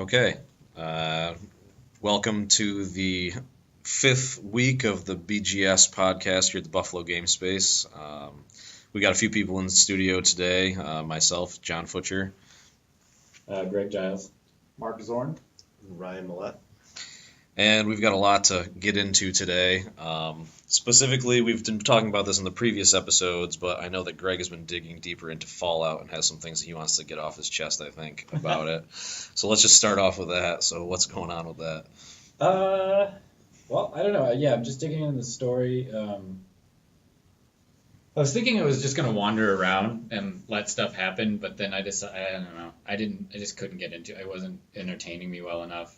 Okay. Welcome to the fifth week of the BGS podcast here at the Buffalo Game Space. We got a few people in the studio today. Myself, John Futscher. Greg Giles. Mark Zorn. Ryan Mallette. And we've got a lot to get into today. Specifically, we've been talking about this in the previous episodes, but I know that Greg has been digging deeper into Fallout and has some things that he wants to get off his chest, I think, about it. So let's just start off with that. So what's going on with that? Well, I don't know. Yeah, I'm just digging into the story. I was thinking I was just gonna wander around and let stuff happen, but then I don't know. I just couldn't get into it. It wasn't entertaining me well enough.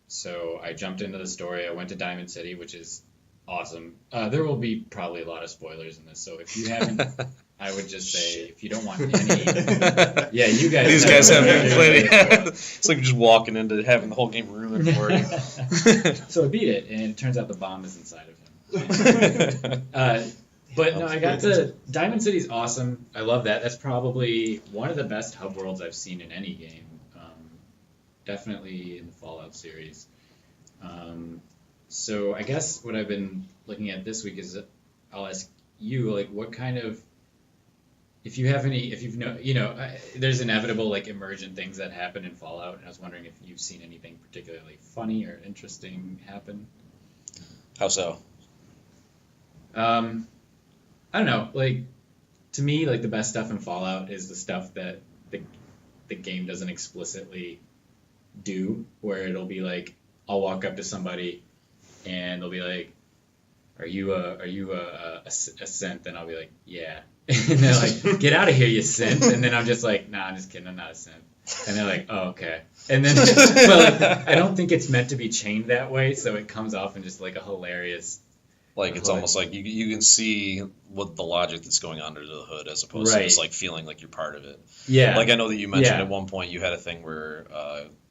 So I jumped into the story. I went to Diamond City, which is awesome. There will be probably a lot of spoilers in this, so if you haven't, I would just say if you don't want any, yeah, you guys. These guys haven't played it. It's like just walking into having the whole game ruined for you. So I beat it, and it turns out the bomb is inside of him. But no, I got to Diamond City's awesome. I love that. That's probably one of the best hub worlds I've seen in any game. Definitely in the Fallout series. So I guess what I've been looking at this week is I'll ask you, like, what kind of, if you've there's inevitable like emergent things that happen in Fallout, and I was wondering if you've seen anything particularly funny or interesting happen. How so? I don't know. Like, to me, like the best stuff in Fallout is the stuff that the game doesn't explicitly do, where it'll be like, I'll walk up to somebody and they'll be like, are you a synth? And I'll be like, yeah. And they're like, get out of here, you synth. And then I'm just like, nah, I'm just kidding, I'm not a synth. And they're like, oh, okay. And then, but like, I don't think it's meant to be chained that way, so it comes off in just like a hilarious. Like, it's almost like you can see what the logic that's going on under the hood as opposed to just like feeling like you're part of it. Yeah. Like, I know that you mentioned at one point you had a thing where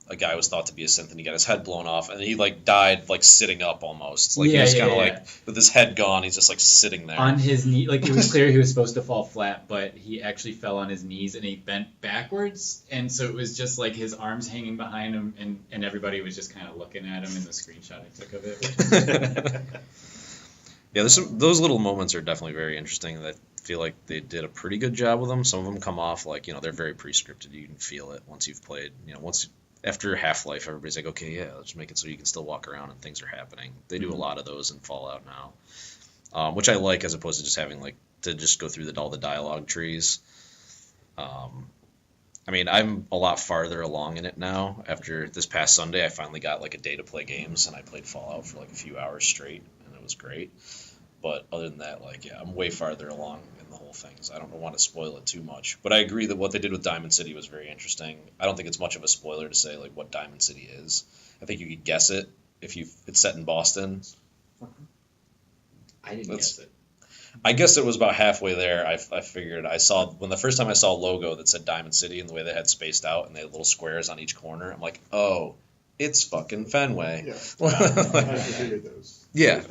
a guy was thought to be a synth and he got his head blown off and he like died like sitting up almost. Like he was kind of like with his head gone, he's just like sitting there on his knee. Like, it was clear he was supposed to fall flat, but he actually fell on his knees and he bent backwards, and so it was just like his arms hanging behind him, and everybody was just kind of looking at him in the screenshot I took of it. Yeah, those little moments are definitely very interesting. I feel like they did a pretty good job with them. Some of them come off like, they're very pre-scripted. You can feel it once you've played. After Half-Life, everybody's like, okay, yeah, let's make it so you can still walk around and things are happening. They do a lot of those in Fallout now, which I like as opposed to just having to just go through all the dialogue trees. I'm a lot farther along in it now. After this past Sunday, I finally got like a day to play games, and I played Fallout for like a few hours straight, and it was great. But other than that, I'm way farther along in the whole thing, so I don't want to spoil it too much. But I agree that what they did with Diamond City was very interesting. I don't think it's much of a spoiler to say like what Diamond City is. I think you could guess it if it's set in Boston. I didn't guess it. I guessed it was about halfway there. I figured when the first time I saw a logo that said Diamond City and the way they had spaced out and they had little squares on each corner, I'm like, oh, it's fucking Fenway. Yeah. I figured those. Yeah.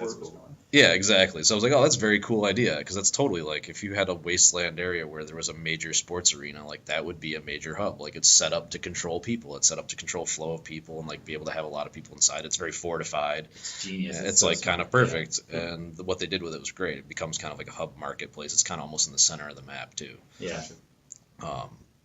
Yeah, exactly. So I was like, oh, that's a very cool idea, because that's totally like if you had a wasteland area where there was a major sports arena, like that would be a major hub. Like, it's set up to control people. It's set up to control flow of people and like be able to have a lot of people inside. It's very fortified. It's genius. It's so like smart. kind of perfect. Yeah. And what they did with it was great. It becomes kind of like a hub marketplace. It's kind of almost in the center of the map too. Yeah.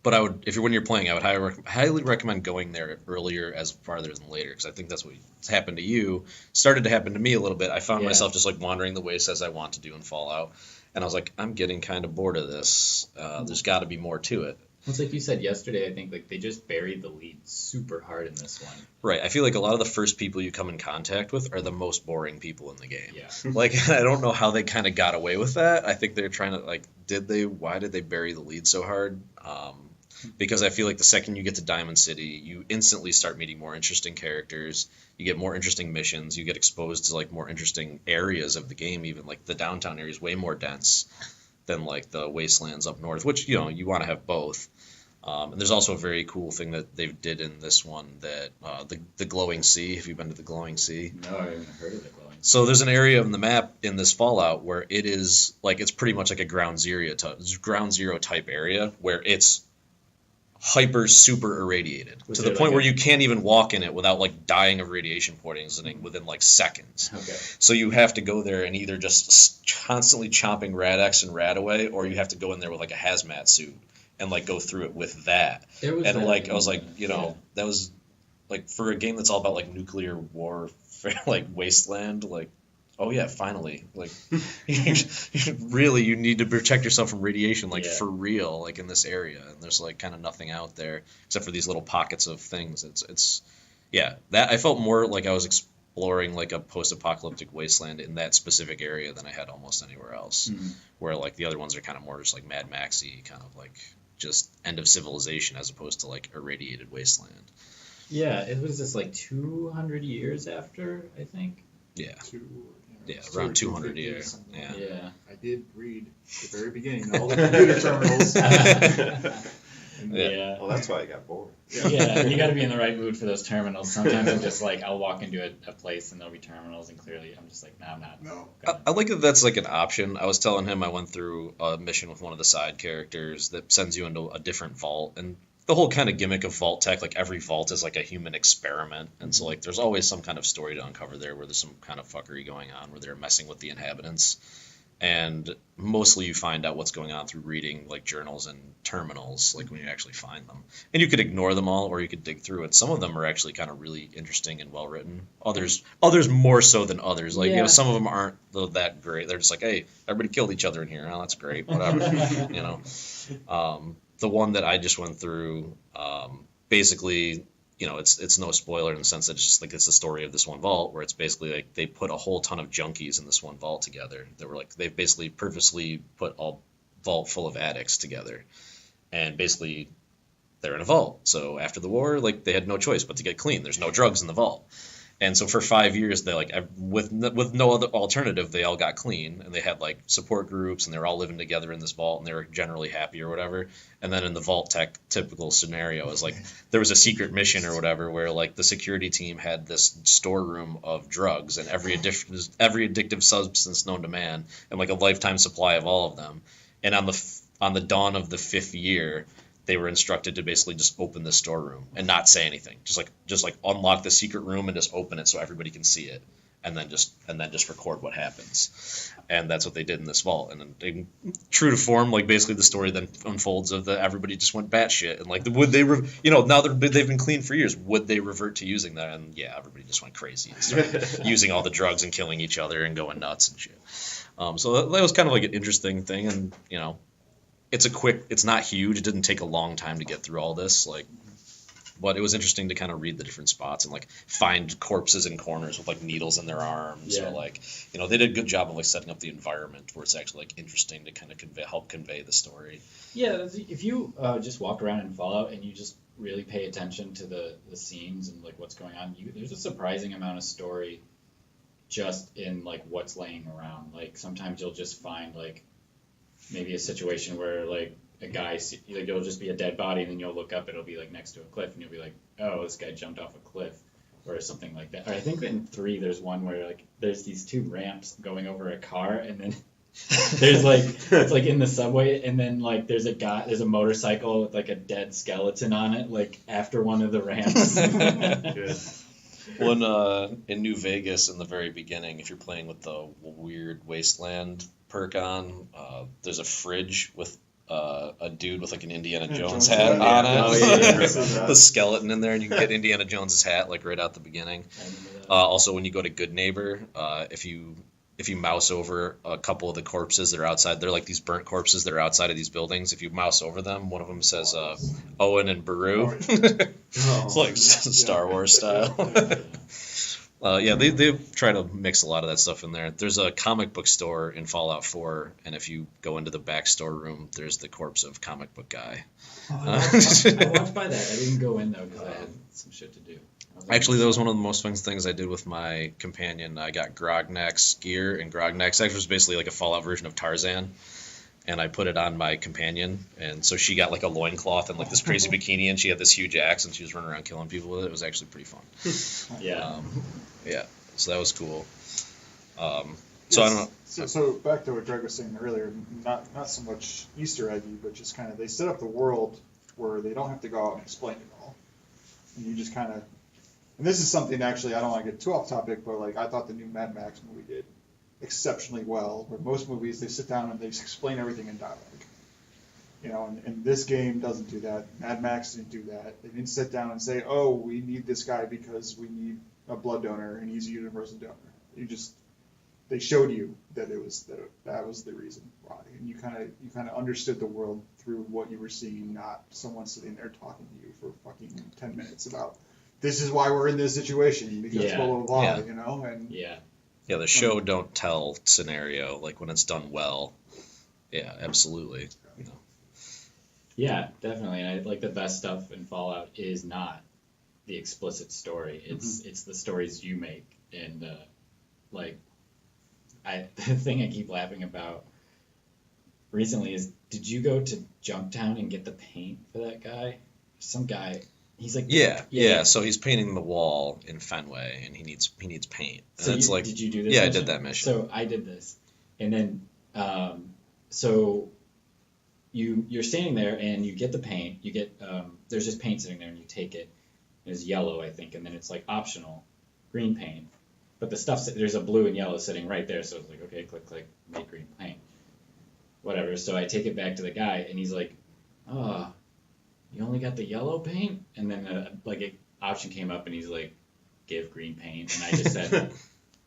But when you're playing, I would highly recommend going there earlier as farther than later, because I think that's what's happened to you. Started to happen to me a little bit. I found myself just like wandering the waste as I want to do in Fallout, and I was like, I'm getting kind of bored of this. There's got to be more to it. It's like you said yesterday, I think like they just buried the lead super hard in this one. Right. I feel like a lot of the first people you come in contact with are the most boring people in the game. Yeah. Like, I don't know how they kind of got away with that. I think they're trying to why did they bury the lead so hard? Because I feel like the second you get to Diamond City, you instantly start meeting more interesting characters. You get more interesting missions. You get exposed to like more interesting areas of the game. Even like the downtown area is way more dense than like the wastelands up north, which you want to have both. And there's also a very cool thing that they did in this one that the glowing sea. Have you been to the glowing sea? No, I haven't heard of the glowing sea. So there's an area on the map in this Fallout where it is like it's pretty much like a ground zero type area where it's hyper super irradiated Was to the there point like where you can't even walk in it without like dying of radiation poisoning within like seconds. Okay. So you have to go there and either just constantly chomping Rad-X and Radaway, or you have to go in there with like a hazmat suit and like go through it with that. There was And that like in, I was like, you know, yeah. that was like for a game that's all about like nuclear warfare, like wasteland, like oh yeah, finally, like really you need to protect yourself from radiation, like Yeah. for real, like in this area, and there's like kind of nothing out there except for these little pockets of things. It's yeah, that I felt more like I was exploring like a post-apocalyptic wasteland in that specific area than I had almost anywhere else, where like the other ones are kind of more just like Mad Maxy, kind of like just end of civilization as opposed to like irradiated wasteland. Yeah, it was just like 200 years after, I think. Yeah. Yeah, Two around or 200 250, years. something Yeah. like that. Yeah. I did read at the very beginning all the computer terminals. And, Yeah. Well, that's why I got bored. Yeah, you got to be in the right mood for those terminals. Sometimes I'm just like, I'll walk into a place and there'll be terminals, and clearly I'm just like, no, I'm not. No. I like that that's like an option. I was telling him I went through a mission with one of the side characters that sends you into a different vault, and the whole kind of gimmick of vault tech, like every vault is like a human experiment, and so like there's always some kind of story to uncover there where there's some kind of fuckery going on where they're messing with the inhabitants, and mostly you find out what's going on through reading like journals and terminals, like when you actually find them, and you could ignore them all or you could dig through it. Some of them are actually kind of really interesting and well written. Others more so than others. Like you know, some of them aren't that great. They're just like, hey, everybody killed each other in here. Oh, that's great. Whatever. You know. The one that I just went through, basically, you know, it's no spoiler in the sense that it's just like it's the story of this one vault where it's basically like they put a whole ton of junkies in this one vault together. They were like they've basically purposely put a vault full of addicts together, and basically they're in a vault. So after the war, like they had no choice but to get clean. There's no drugs in the vault. And so for 5 years, they like with no other alternative, they all got clean, and they had like support groups, and they were all living together in this vault, and they were generally happy or whatever. And then in the vault tech typical scenario is like there was a secret mission or whatever where like the security team had this storeroom of drugs and every addictive substance known to man, and like a lifetime supply of all of them. And on the dawn of the 5th year, they were instructed to basically just open the storeroom and not say anything. Just like unlock the secret room and just open it so everybody can see it, and then just record what happens. And that's what they did in this vault. And they, true to form, like basically the story then unfolds of everybody just went batshit, and like would they now they've been clean for years, would they revert to using that? And yeah, everybody just went crazy and started using all the drugs and killing each other and going nuts and shit. So that was kind of like an interesting thing, and you know. It's not huge. It didn't take a long time to get through all this, like, but it was interesting to kind of read the different spots and like find corpses in corners with like needles in their arms, or like, you know, they did a good job of like setting up the environment where it's actually like interesting to kind of help convey the story. Yeah, if you just walk around in Fallout and you just really pay attention to the scenes and like what's going on, there's a surprising amount of story just in like what's laying around. Like sometimes you'll just find like maybe a situation where like a guy, like it'll just be a dead body, and then you'll look up, it'll be like next to a cliff, and you'll be like, oh, this guy jumped off a cliff, or something like that. Or I think in 3 there's one where like there's these 2 ramps going over a car, and then there's like it's like in the subway, and then like there's a motorcycle with like a dead skeleton on it, like after one of the ramps. Good. When in New Vegas in the very beginning, if you're playing with the weird wasteland perk on, there's a fridge with a dude with like an Indiana Jones hat on it. Oh, yeah. The skeleton in there, and you can get Indiana Jones's hat like right out the beginning. Also, when you go to Good Neighbor, if you mouse over a couple of the corpses that are outside, they're like these burnt corpses that are outside of these buildings. If you mouse over them, one of them says Owen and Beru. It's like Star Wars style. They try to mix a lot of that stuff in there. There's a comic book store in Fallout 4, and if you go into the back storeroom, there's the corpse of Comic Book Guy. I walked by that. I didn't go in though because I had some shit to do. Actually, that was one of the most fun things I did with my companion. I got Grognack's gear, and Grognack's actually was basically like a Fallout version of Tarzan. And I put it on my companion, and so she got like a loincloth and like this crazy bikini, and she had this huge axe, and she was running around killing people with it. It was actually pretty fun. So that was cool. So I don't know. So back to what Greg was saying earlier, not so much Easter eggy, but just kind of they set up the world where they don't have to go out and explain it all. And you just kind of, and this is something actually, I don't want to get too off topic, but like I thought the new Mad Max movie did exceptionally well, where most movies they sit down and they explain everything in dialogue. You know, and this game doesn't do that. Mad Max didn't do that. They didn't sit down and say, oh, we need this guy because we need a blood donor and he's a universal donor. They showed you that that was the reason why, and you kind of understood the world through what you were seeing, not someone sitting there talking to you for fucking 10 minutes about this is why we're in this situation because blah blah blah, Yeah. you know, and Yeah. Yeah, the show don't tell scenario, like when it's done well. Yeah, absolutely. You know. Yeah, definitely. And I like the best stuff in Fallout is not the explicit story. It's the stories you make. And like the thing I keep laughing about recently is, did you go to Junktown and get the paint for that guy? Some guy. He's like Yeah. So he's painting the wall in Fenway, and he needs paint. And So it's like, did you do this? yeah, mission? I did that mission. So I did this, and then so you're standing there and you get the paint. You get there's just paint sitting there, and you take it. It's yellow, I think, and then it's like optional green paint. But the stuff there's a blue and yellow sitting right there, so it's like, okay, click, make green paint, whatever. So I take it back to the guy, and he's like, oh, you only got the yellow paint? And then like an option came up, and he's like, give green paint, and I just said,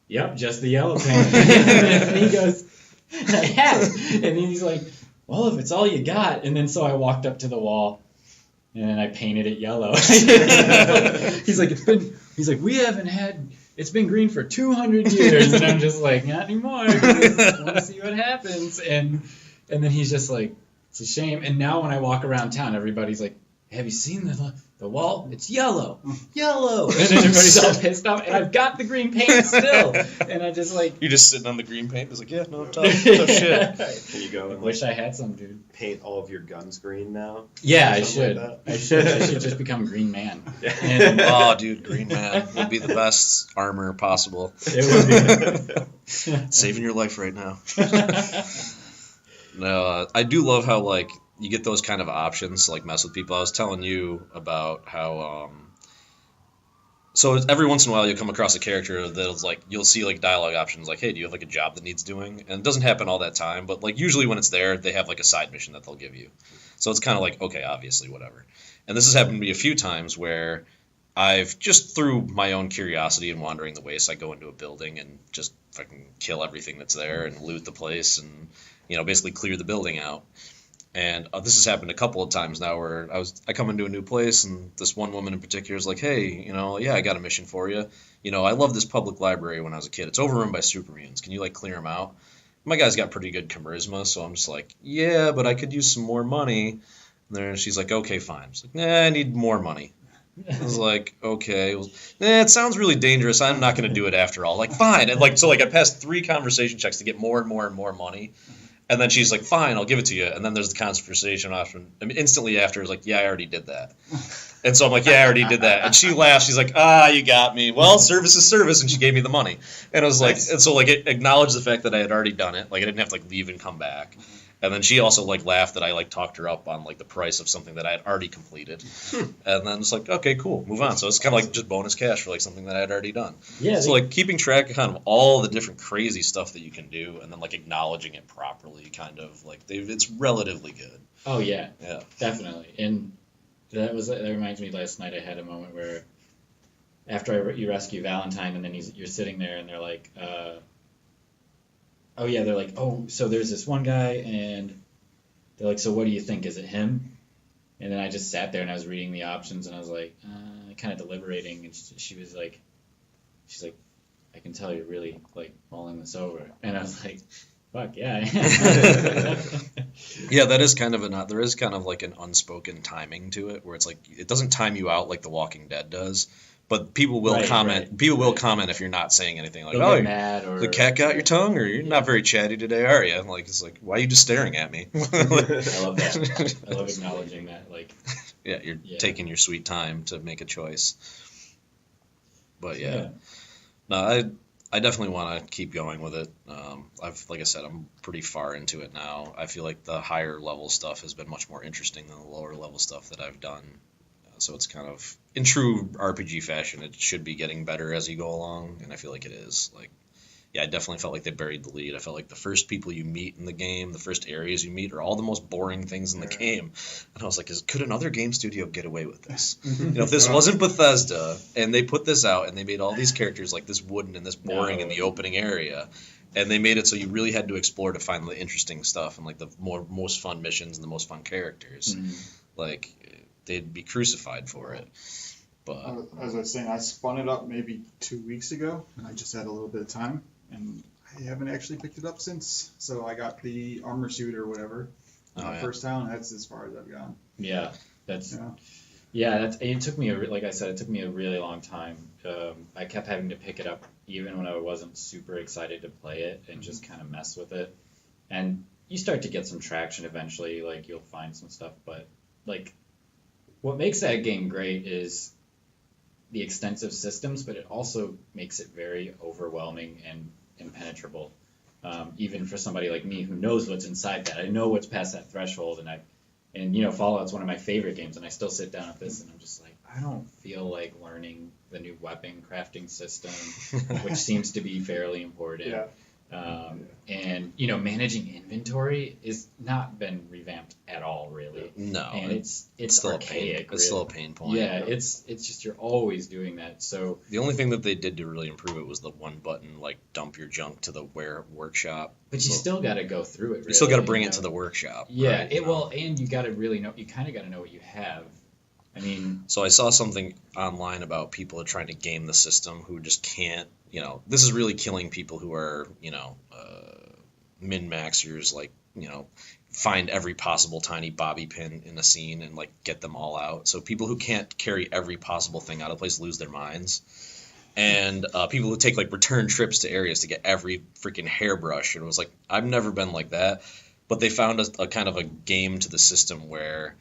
yep, just the yellow paint. And he goes, yeah. And then he's like, well, if it's all you got. And then so I walked up to the wall, and I painted it yellow. He's like, we haven't had, it's been green for 200 years. And I'm just like, not anymore. I want to see what happens. And then he's just like, it's a shame. And now when I walk around town, everybody's like, have you seen the wall? It's yellow. Yellow. And then everybody's all pissed off. And I've got the green paint still. And I just like... You're just sitting on the green paint? It's like, yeah, no, tough shit. Can you go I and wish I had some, dude. paint all of your guns green now? Yeah, I Something should. like I should just become Green Man. Yeah. And Oh, dude, Green Man would be the best armor possible. it would be. Saving your life right now. No, I do love how, like, you get those kind of options to, like, mess with people. I was telling you about how, so every once in a while you'll come across a character that'll, like, you'll see, like, dialogue options, like, hey, do you have, like, a job that needs doing? And it doesn't happen all that time, but, like, usually when it's there, they have, like, a side mission that they'll give you. So it's kind of like, okay, obviously, whatever. And this has happened to me a few times where I've just through my own curiosity and wandering the wastes, I go into a building and just fucking kill everything that's there and loot the place and, you know, basically clear the building out. And this has happened a couple of times now where I come into a new place and this one woman in particular is like, hey, you know, yeah, I got a mission for you. You know, I love this public library when I was a kid. It's overrun by super mutants. Can you, like, clear them out? My guy's got pretty good charisma, so I'm just like, yeah, but I could use some more money. And then she's like, okay, fine. I'm like, nah, I need more money. I was like, okay, well, it sounds really dangerous. I'm not going to do it after all. Like, fine. And like, so like I passed 3 conversation checks to get more and more and more money. And then she's like, fine, I'll give it to you. And then there's the conversation option. I mean, instantly after, it's like, yeah, I already did that. And so I'm like, yeah, I already did that. And she laughs. She's like, you got me. Well, service is service. And she gave me the money. And I was like, and so like it acknowledged the fact that I had already done it. Like I didn't have to like leave and come back. And then she also like laughed that I like talked her up on like the price of something that I had already completed. And then it's like, okay, cool, move on. So it's kind of like just bonus cash for like something that I had already done. Yeah. So like keeping track of kind of all the different crazy stuff that you can do, and then like acknowledging it properly, kind of like it's relatively good. Oh yeah. Yeah. Definitely. And that reminds me. Last night I had a moment where after you rescue Valentine, and then you're sitting there, and they're like. Oh yeah, they're like, oh, so there's this one guy, and they're like, so what do you think? Is it him? And then I just sat there and I was reading the options, and I was like, kind of deliberating, and she was like, she's like, I can tell you're really like mulling this over, and I was like, fuck yeah. Yeah, that is kind of there is kind of like an unspoken timing to it, where it's like it doesn't time you out like The Walking Dead does. But people will comment. Right. People will comment if you're not saying anything. Like, they'll get mad or the cat got your tongue, or you're not very chatty today, are you? Like, it's like, why are you just staring at me? I love that. I love acknowledging that. Like, yeah, you're taking your sweet time to make a choice. But yeah. No, I definitely want to keep going with it. Like I said, I'm pretty far into it now. I feel like the higher level stuff has been much more interesting than the lower level stuff that I've done. So it's kind of, in true RPG fashion, it should be getting better as you go along, and I feel like it is. Like, yeah, I definitely felt like they buried the lead. I felt like the first people you meet in the game, the first areas you meet, are all the most boring things in the game. And I was like, could another game studio get away with this? If this wasn't Bethesda, and they put this out, and they made all these characters like this wooden and this boring in the opening area, and they made it so you really had to explore to find the interesting stuff and like the most fun missions and the most fun characters, like they'd be crucified for it. But as I was saying, I spun it up maybe 2 weeks ago, and I just had a little bit of time, and I haven't actually picked it up since. So I got the armor suit or whatever first time. That's as far as I've gone. Yeah, it took me like I said, it took me a really long time. I kept having to pick it up even when I wasn't super excited to play it and just kind of mess with it. And you start to get some traction eventually. Like you'll find some stuff, but like what makes that game great is the extensive systems, but it also makes it very overwhelming and impenetrable. Even for somebody like me who knows what's inside that. I know what's past that threshold, and Fallout's one of my favorite games, and I still sit down at this and I'm just like, I don't feel like learning the new weapon crafting system, which seems to be fairly important. Yeah. And managing inventory is not been revamped at all, really. No, and it's still archaic. It's still a pain point. Yeah, it's just you're always doing that. So the only thing that they did to really improve it was the one button, like dump your junk to the workshop. But you still got to go through it. Really, you still got to bring it to the workshop. Yeah, right, and you got to really know. You kind of got to know what you have. I mean, so I saw something online about people trying to game the system who just can't. This is really killing people who are, min-maxers, like, find every possible tiny bobby pin in a scene and, like, get them all out. So people who can't carry every possible thing out of place lose their minds. And people who take, like, return trips to areas to get every freaking hairbrush. And it was like, I've never been like that. But they found a kind of a game to the system where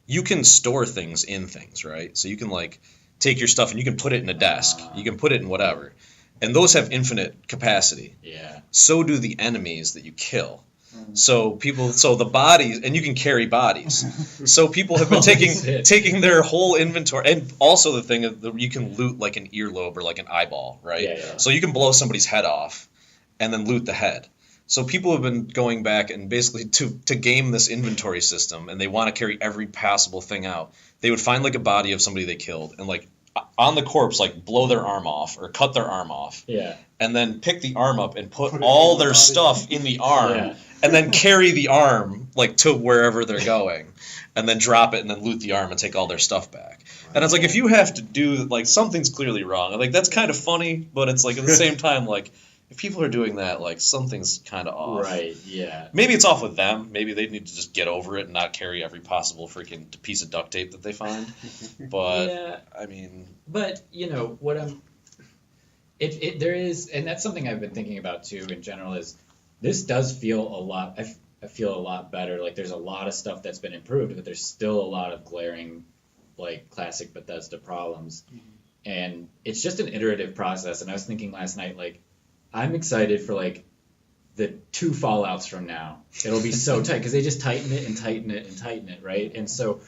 you can store things in things, right? So you can, like, take your stuff and you can put it in a desk. You can put it in whatever. And those have infinite capacity. Yeah. So do the enemies that you kill. So the bodies, and you can carry bodies. So people have been taking their whole inventory, and also the thing is you can loot like an earlobe or like an eyeball, right? Yeah. So you can blow somebody's head off, and then loot the head. So people have been going back and basically to game this inventory system, and they want to carry every possible thing out. They would find like a body of somebody they killed, and like on the corpse, like blow their arm off or cut their arm off. Yeah. And then pick the arm up and put all their stuff in the arm, and then carry the arm like to wherever they're going, and then drop it and then loot the arm and take all their stuff back. And it's like, if you have to do like, something's clearly wrong. Like, that's kind of funny, but it's like at the same time, like, if people are doing that, like, something's kind of off. Right, yeah. Maybe it's off with them. Maybe they need to just get over it and not carry every possible freaking piece of duct tape that they find. But, yeah. I mean... But, what I'm... there is... And that's something I've been thinking about, too, in general, is this does feel a lot... I feel a lot better. Like, there's a lot of stuff that's been improved, but there's still a lot of glaring, like, classic Bethesda problems. Mm-hmm. And it's just an iterative process. And I was thinking last night, like, I'm excited for, like, the 2 Fallouts from now. It'll be so tight, because they just tighten it and tighten it and tighten it, right? And so,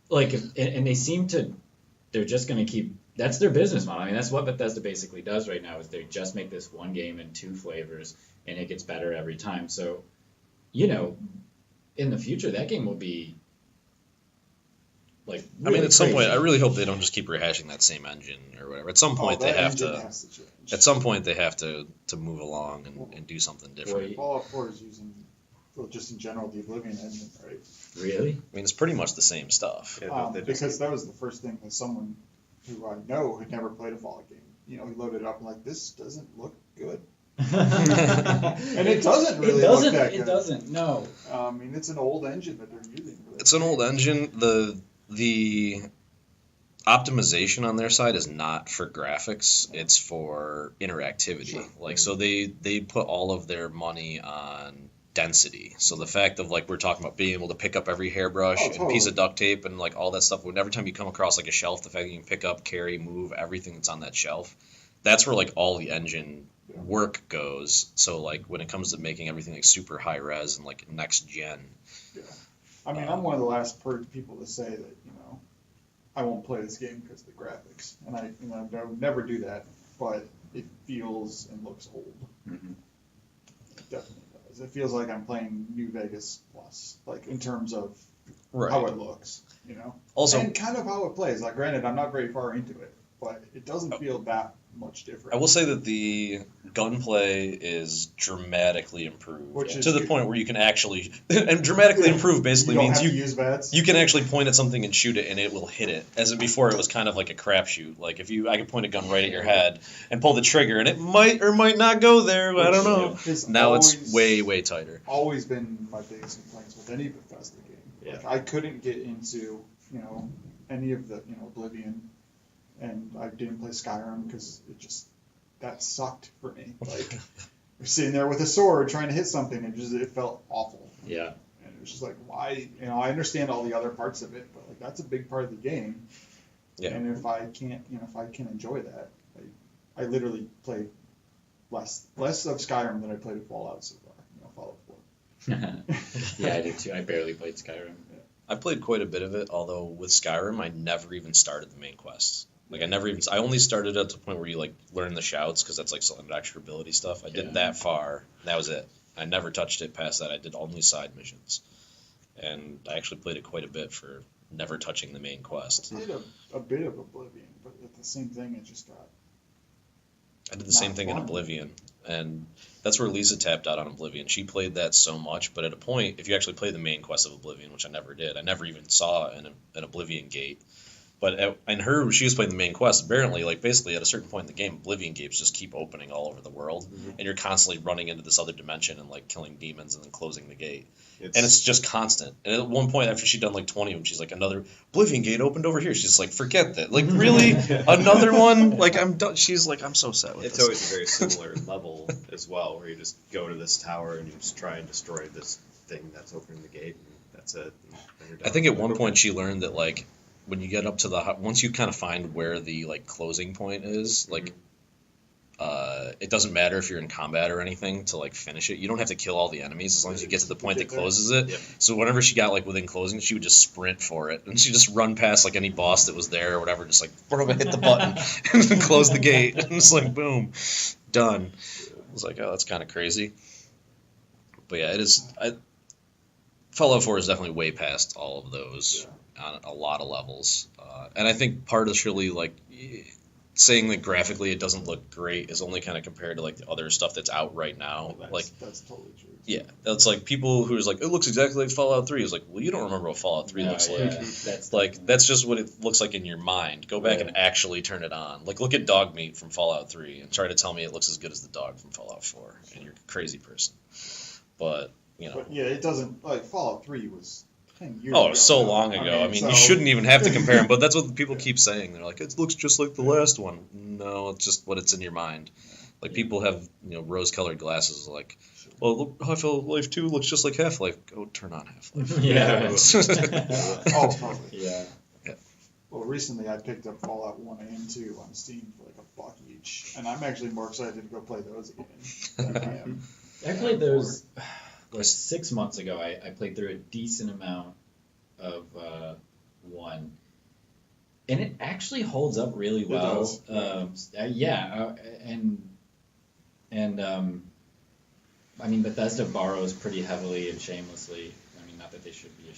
like, and they seem to, they're just going to keep, that's their business model. I mean, that's what Bethesda basically does right now, is they just make this one game in 2 flavors, and it gets better every time. So, in the future, that game will be, like, really at some crazy. point, I really hope they don't just keep rehashing that same engine or whatever. At some point, they have to. At some point, they have to move along and do something different. Fallout 4 is using, just in general, the Oblivion engine, right? Really? I mean, it's pretty much the same stuff. Because that was the first thing that someone who I know had never played a Fallout game. He loaded it up and like, this doesn't look good. And it doesn't really look that good. It doesn't, no. I mean, it's an old engine that they're using. Really. It's an old engine. The optimization on their side is not for graphics, it's for interactivity. Sure. Like, so they put all of their money on density. So the fact of, like, we're talking about being able to pick up every hairbrush and piece of duct tape and, like, all that stuff. When every time you come across, like, a shelf, the fact that you can pick up, carry, move everything that's on that shelf, that's where like all the engine work goes. So like when it comes to making everything like super high res and like next gen. Yeah. I mean, I'm one of the last people to say that, I won't play this game because of the graphics, and I would never do that. But it feels and looks old. Mm-hmm. It definitely does. It feels like I'm playing New Vegas Plus, like in terms of Right. how it looks, Also, and kind of how it plays. Like, granted, I'm not very far into it, but it doesn't feel that much different. I will say that the gunplay is dramatically improved Which is to the good. point where you can actually, and dramatically improved basically you don't means have to use VATS. you can actually point at something and shoot it and it will hit it. As in before, it was kind of like a crapshoot. Like I could point a gun right at your head and pull the trigger and it might or might not go there. I don't know. Now it's way tighter. Always been my biggest complaints with any Bethesda game. Yeah. Like, I couldn't get into any of the Oblivion, and I didn't play Skyrim because that sucked for me. Like, you're sitting there with a sword trying to hit something, and it felt awful. Yeah. And it was just like, why? I understand all the other parts of it, but like that's a big part of the game. Yeah. And if I can't enjoy that, I literally played less of Skyrim than I played of Fallout so far. Fallout 4. Yeah, I did too. I barely played Skyrim. I played quite a bit of it, although with Skyrim, I never even started the main quests. Like, I only started at the point where you, like, learn the shouts, because that's, like, some extra ability stuff. I did that far, and that was it. I never touched it past that. I did only side missions. And I actually played it quite a bit for never touching the main quest. I did a bit of Oblivion, but at the same thing, it just got... I did the same thing in Oblivion, and that's where Lisa tapped out on Oblivion. She played that so much, but at a point, if you actually play the main quest of Oblivion, which I never did, I never even saw an Oblivion gate. But she was playing the main quest. Apparently, like basically at a certain point in the game, Oblivion gates just keep opening all over the world, and you're constantly running into this other dimension and like killing demons and then closing the gate. And it's just constant. And at one point, after she'd done like 20 of them, she's like, another Oblivion gate opened over here. She's like, forget that. Like, really? Another one? Like, I'm done. She's like, I'm so sad with It's this. always a very similar level as well, where you just go to this tower and you just try and destroy this thing that's opening the gate, and that's it. And you're done. I think at one point she learned that like when you get up to once you kind of find where the like closing point is, like it doesn't matter if you're in combat or anything to like finish it. You don't have to kill all the enemies as long as you get to the point that closes it. Yep. So whenever she got like within closing, she would just sprint for it and she'd just run past like any boss that was there or whatever, just like hit the button and then close the gate and it's like boom, done. I was like, oh, that's kind of crazy. But yeah, it is. Fallout 4 is definitely way past all of those on a lot of levels, and I think partially like saying that graphically it doesn't look great is only kind of compared to like the other stuff that's out right now. That's totally true. Yeah, that's like people who's like, it looks exactly like Fallout 3. Is like, well, you don't remember what Fallout 3 looks like. That's just what it looks like in your mind. Go back and actually turn it on. Like, look at dog meat from Fallout 3 and try to tell me it looks as good as the dog from Fallout 4, and you're a crazy person. But But yeah, it doesn't, like, Fallout 3 was 10 years Oh, ago. so long ago. I mean, you shouldn't even have to compare them, but that's what people keep saying. They're like, it looks just like the last one. No, it's just what it's in your mind. Like, people have, rose-colored glasses, like, well, look, Half-Life 2 looks just like Half-Life. Go turn on Half-Life. Yeah. Oh, totally. Yeah. Well, recently I picked up Fallout 1 and 2 on Steam for like $1 each, and I'm actually more excited to go play those again than I am. I played those 6 months ago. I played through a decent amount of 1, and it actually holds up really well. I mean, Bethesda borrows pretty heavily and shamelessly. I mean, not that they should be.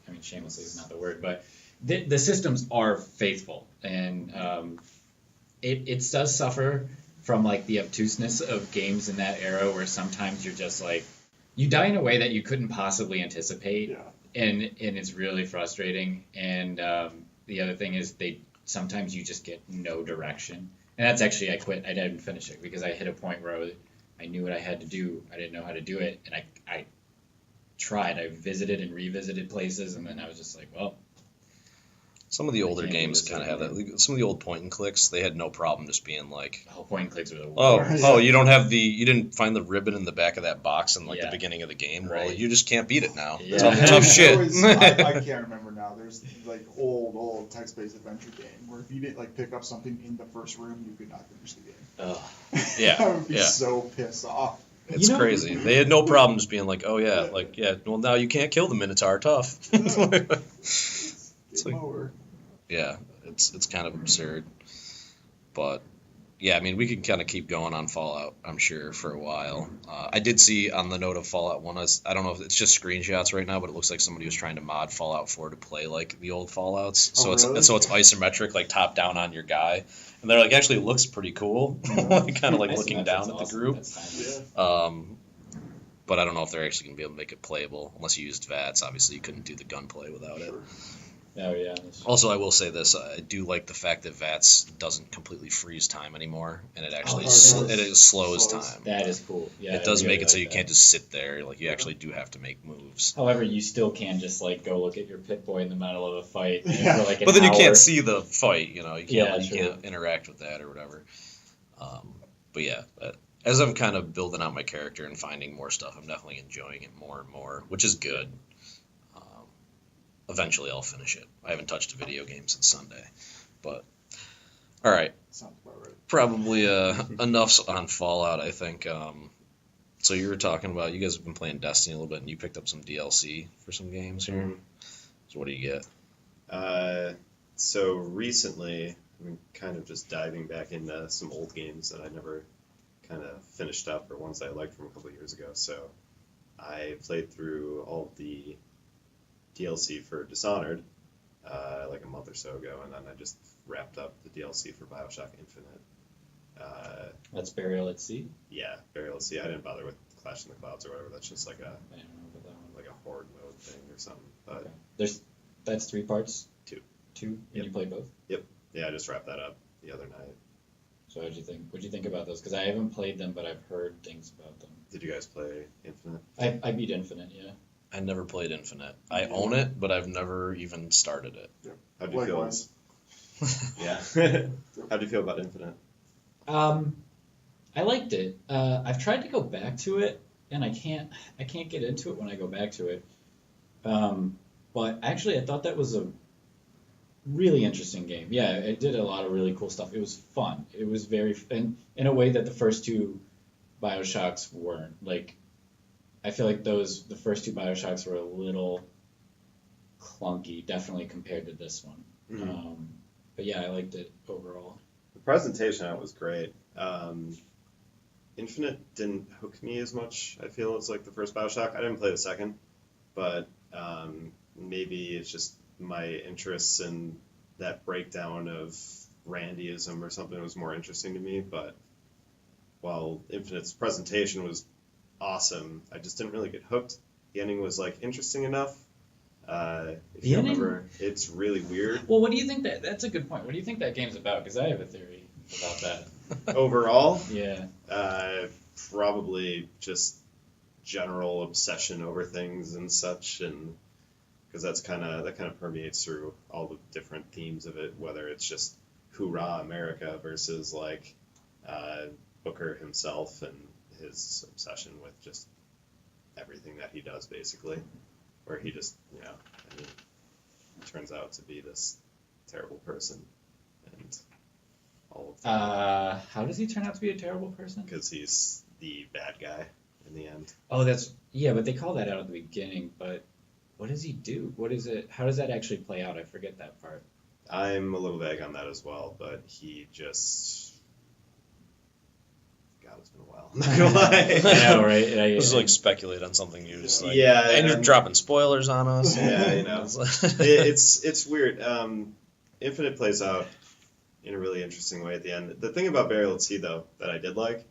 I mean, shamelessly is not the word, but the systems are faithful, and it does suffer from like the obtuseness of games in that era, where sometimes you're just like, you die in a way that you couldn't possibly anticipate, and it's really frustrating. And the other thing is sometimes you just get no direction, and that's actually I quit. I didn't finish it because I hit a point where I knew what I had to do. I didn't know how to do it, and I tried. I visited and revisited places, and then I was just like, well, Some of the older can't do games this kind of have anymore. that. Some of the old point and clicks, they had no problem just being like, The whole point and clicks were the oh, worst. oh, you don't have you didn't find the ribbon in the back of that box in like the Yeah. beginning of the game. Well, Right. you just can't beat it now. Yeah. Tough, There tough was shit. always- I can't remember now. There's like old text-based adventure game where if you didn't like pick up something in the first room, you could not finish the game. Ugh. Yeah, I would be yeah. so pissed off. It's You know- crazy. They had no problem just being like, oh yeah, like yeah. Well, now you can't kill the Minotaur. Tough. It's like- over. Yeah, it's kind of absurd. But yeah, I mean, we can kind of keep going on Fallout, I'm sure, for a while. I did see on the note of Fallout 1, I don't know if it's just screenshots right now, but it looks like somebody was trying to mod Fallout 4 to play like the old Fallouts. Oh, So really? it's isometric, like top down on your guy, and they're like, actually, it looks pretty cool, like, kind of like looking down at the group. That's fine. But I don't know if they're actually gonna be able to make it playable unless you used VATS. Obviously, you couldn't do the gunplay without it. Sure. Oh yeah. That's Also, I will say this: I do like the fact that VATS doesn't completely freeze time anymore, and it actually Oh, slows Slows. time. That is cool. Yeah. It does I really make it so like you that. can't just sit there. Like you actually do have to make moves. However, you still can just like go look at your pit boy in the middle of a fight Yeah. for like an But then you hour. can't see the fight. You know, you Yeah, can't true. interact with that or whatever. But yeah, as I'm kind of building out my character and finding more stuff, I'm definitely enjoying it more and more, which is good. Eventually, I'll finish it. I haven't touched a video game since Sunday, but all right. Sounds about right. Probably enough on Fallout, I think. So you were talking about, you guys have been playing Destiny a little bit, and you picked up some DLC for some games here. Mhm. So what do you get? So recently, I'm kind of just diving back into some old games that I never kind of finished up, or ones I liked from a couple of years ago. So I played through all of the DLC for Dishonored like a month or so ago, and then I just wrapped up the DLC for Bioshock Infinite. That's Burial at Sea. Yeah, Burial at Sea. I didn't bother with Clash in the Clouds or whatever. That's just like a I don't know about that one. like a horde mode thing or something. But Okay. That's 3 parts. Two. Two. And Yep. you play both. yeah, I just wrapped that up the other night. So how'd you think? What'd you think about those? Because I haven't played them, but I've heard things about them. Did you guys play Infinite? I beat Infinite. Yeah. I never played Infinite. I own it, but I've never even started it. How'd you feel? Likewise. Yeah. How'd you feel about Infinite? I liked it. I've tried to go back to it, and I can't get into it when I go back to it. But actually, I thought that was a really interesting game. Yeah, it did a lot of really cool stuff. It was fun. It was very in a way that the first 2 Bioshocks weren't. Like, I feel like the first 2 Bioshocks were a little clunky, definitely compared to this one. Mhm. But yeah, I liked it overall. The presentation on it was great. Infinite didn't hook me as much, I feel, as like the first Bioshock. I didn't play the second, but maybe it's just my interests in that breakdown of Randyism or something was more interesting to me. But while Infinite's presentation was awesome, I just didn't really get hooked. The ending was like interesting enough. If The you ending? remember, it's really weird. Well, what do you think that's a good point. What do you think that game's about? Because I have a theory about that. Overall, Yeah. probably just general obsession over things and such, and because that kind of permeates through all the different themes of it, whether it's just hoorah America versus like Booker himself and his obsession with just everything that he does, basically, where he just turns out to be this terrible person, and all of that How does he turn out to be a terrible person? because he's the bad guy in the end. Oh, but they call that out at the beginning. But what does he do? What is it? How does that actually play out? I forget that part. I'm a little vague on that as well, but he just. God, it's been a while. I'm not gonna lie. I know, right? Just like speculate on something you just like. Yeah, And you're and- dropping spoilers on us. Yeah, you know. It's weird. Infinite plays out in a really interesting way at the end. The thing about Burial at Sea, though, that I did like,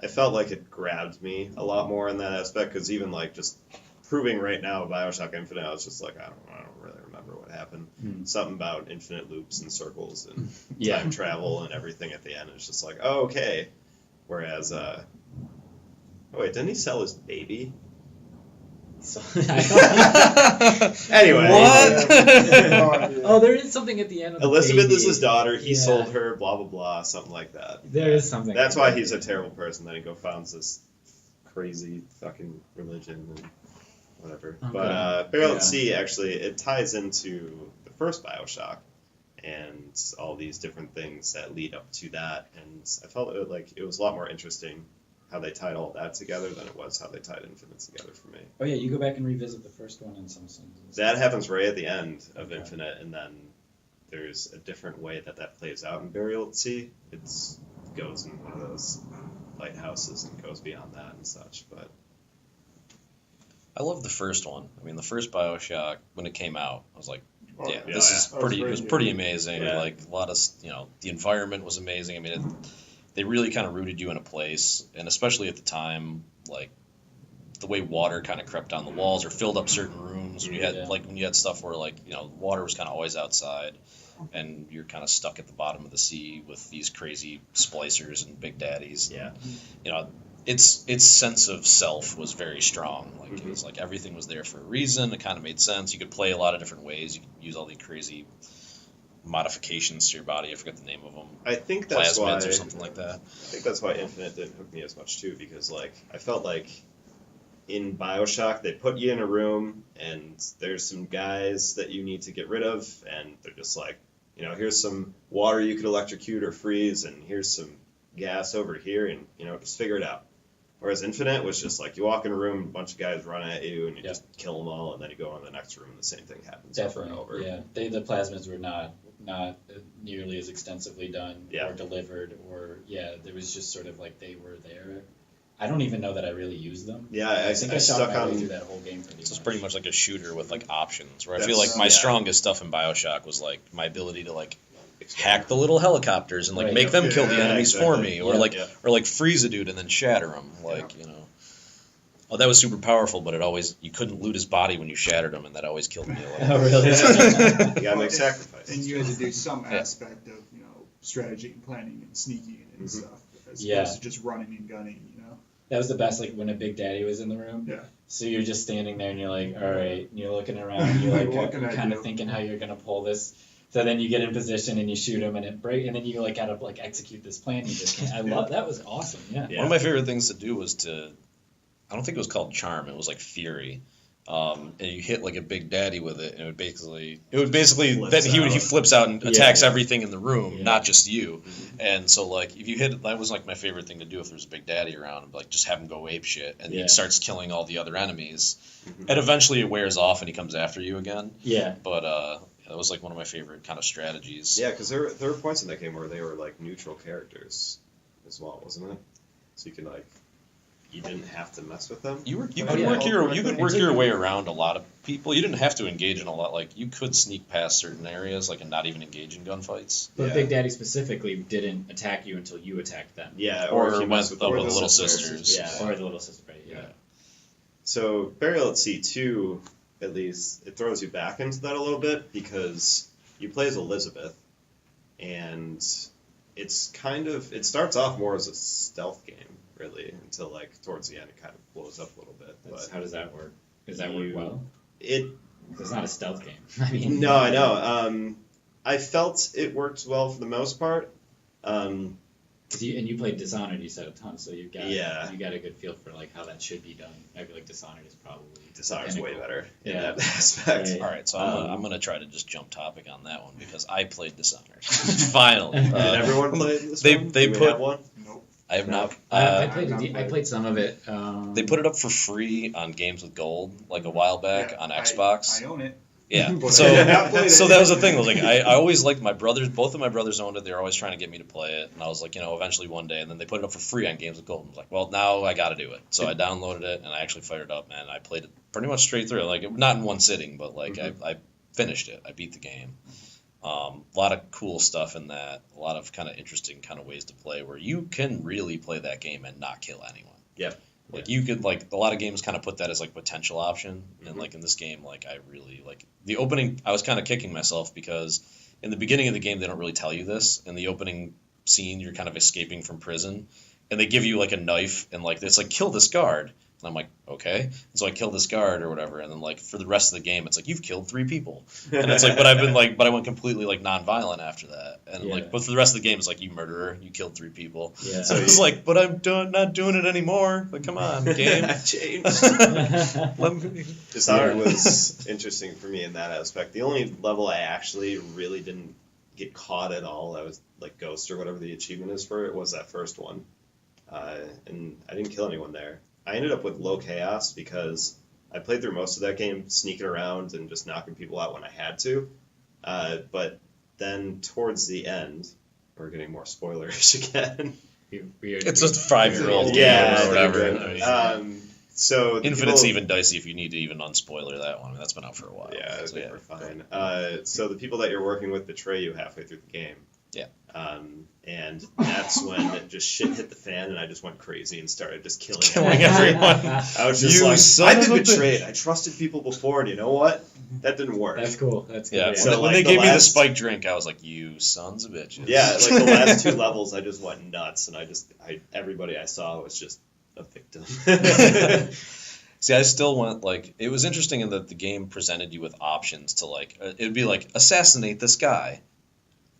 I felt like it grabbed me a lot more in that aspect, because even like just proving right now Bioshock Infinite, I was just like, I don't really remember what happened. Something about infinite loops and circles and Yeah. time travel and everything at the end. It's just like, oh, okay. Whereas, oh wait, didn't he sell his baby So, Anyway. What? Oh, there is something at the end of the Elizabeth baby. is his daughter. He Yeah. sold her, blah, blah, blah, something like that. There is something. That's like why that. he's a terrible person. Then he founds this crazy fucking religion and whatever. Okay. But Burial Yeah. at Sea, actually, it ties into the first Bioshock and all these different things that lead up to that. And I felt it was a lot more interesting how they tied all that together than it was how they tied Infinite together for me. Oh yeah, you go back and revisit the first one in some sense. That happens right at the end of Okay. Infinite, and then there's a different way that plays out in Burial at Sea. It goes in one of those lighthouses and goes beyond that and such. But I love the first one. I mean, the first Bioshock, when it came out, I was like, Oh, yeah, yeah, this yeah. is That was pretty. It great, was yeah. pretty amazing. Yeah. Like a lot of, the environment was amazing. I mean, they really kind of rooted you in a place, and especially at the time, like the way water kind of crept down the walls or filled up certain rooms. When you had Yeah. when you had stuff where water was kind of always outside, and you're kind of stuck at the bottom of the sea with these crazy splicers and big daddies. yeah, Its sense of self was very strong. Like Mm-hmm. it was like everything was there for a reason. It kind of made sense. You could play a lot of different ways. You could use all the crazy modifications to your body. I forget the name of them. I think that's why. Plasmids or something like that. I think that's why Infinite didn't hook me as much too, because I felt like in Bioshock they put you in a room and there's some guys that you need to get rid of, and they're just like, here's some water you could electrocute or freeze, and here's some gas over here, and just figure it out. Whereas Infinite was just like you walk in a room, a bunch of guys run at you, and you just kill them all, and then you go on to the next room, and the same thing happens over and over. Yeah, the plasmids were not nearly as extensively done Yeah. or delivered, or there was just sort of like they were there. I don't even know that I really used them. Yeah, I think I shot stuck my way on. through that whole game pretty So it's much. pretty much like a shooter with like options. Where I That's- feel like my yeah. strongest stuff in Bioshock was like my ability to like hack the little helicopters and like Right. make them kill the Yeah, enemies for exactly. me, or Yeah. like freeze a dude and then shatter him. Oh, that was super powerful, but you couldn't loot his body when you shattered him, and that always killed me a little. Oh really? You gotta make sacrifices. And you had to do some aspect of, strategy and planning and sneaking and Mhm. stuff, as Yeah. opposed to just running and gunning, That was the best, like when a Big Daddy was in the room. Yeah. So you're just standing there and you're like, all right, and you're looking around, you're like Looking at kind you. of thinking how you're gonna pull this. So then you get in position and you shoot him and it break, and then you like gotta like execute this plan. You just can't. I love that. Was awesome. Yeah. Yeah. One of my favorite things to do was I don't think it was called Charm. It was like Fury. And you hit like a Big Daddy with it, and it would basically Flips then he out. flips out and attacks Yeah. everything in the room, Yeah. not just you. And so like if you hit, that was like my favorite thing to do if there was a Big Daddy around, like just have him go ape shit, and Yeah. he starts killing all the other enemies, Mhm. and eventually it wears off and he comes after you again. Yeah. But that was like one of my favorite kind of strategies. Yeah, because there were points in that game where they were like neutral characters as well, wasn't it? So you could you didn't have to mess with them. You Oh, could yeah. work It's your like- way around a lot of people. You didn't have to engage in a lot. Like you could sneak past certain areas, like and not even engage in gunfights. But Yeah. Big Daddy specifically didn't attack you until you attacked them. Yeah, Or if you mess with with the the little sisters. sisters. Yeah. Or the little sister. Right. Yeah. Yeah. So Burial at Sea 2, at least, it throws you back into that a little bit because you play as Elizabeth, and it starts off more as a stealth game, really, until towards the end it kind of blows up a little bit. That's, But how does that work? Does that work well? it It's not a stealth game. I mean. no, I know. I felt it worked well for the most part. 'Cause you played Dishonored, you said a ton, so you got a good feel for how that should be done. I feel like Dishonored is probably Dishonored's way pinnacle. better in Yeah. that aspect. Yeah, yeah. All right, so I'm gonna try to just jump topic on that one because I played Dishonored. Finally, Did everyone play this they- one? they Do we put- have one? Nope. I have not. I I played some of it. They put it up for free on Games with Gold a while back Yeah, on Xbox. I own it. Yeah. But So, I have not played so it. that was the thing. I always liked my brothers. Both of my brothers owned it. They were always trying to get me to play it, and I was like, eventually one day. And then they put it up for free on Games with Gold. I was like, well, now I got to do it. So I downloaded it and I actually fired it up, and I played it pretty much straight through. Not in one sitting, but I finished it. I beat the game. A lot of cool stuff in that. A lot of kind of interesting kind of ways to play where you can really play that game and not kill anyone. Yeah. You could a lot of games kind of put that as potential option, and in this game I really the opening. I was kind of kicking myself because in the beginning of the game they don't really tell you this. In the opening scene you're kind of escaping from prison, and they give you a knife and it's kill this guard. And I'm like, okay. And so I kill this guard or whatever, and then like for the rest of the game, it's like you've killed 3 people, and it's like, but I went completely like non-violent after that, and like, but for the rest of the game, it's like you murderer, you killed 3 people. Yeah. So it's like, but I'm not doing it anymore. Like, come on, game. I changed. Dishonored was interesting for me in that aspect. The only level I actually really didn't get caught at all, I was like Ghost or whatever the achievement is for it, was that first one, and I didn't kill anyone there. I ended up with low chaos because I played through most of that game sneaking around and just knocking people out when I had to. But then towards the end, we're getting more spoilers again. It's just a 5-year-old yeah, game or whatever. So Infinite's even dicey if you need to even unspoiler that one. That's been out for a while. Yeah, I so, think we're fine. So the people that you're working with betray you halfway through the game. Yeah. And that's when it just shit hit the fan, and I just went crazy and started just killing everyone. I was just I've been betrayed. I trusted people before, and you know what? That didn't work. That's cool. That's good. Yeah. So when they gave me the spike drink, I was like, you sons of bitches. Yeah, like the last 2 levels, I just went nuts, and everybody I saw was just a victim. See, I still went, like, it was interesting in that the game presented you with options to, like, it would be like, assassinate this guy,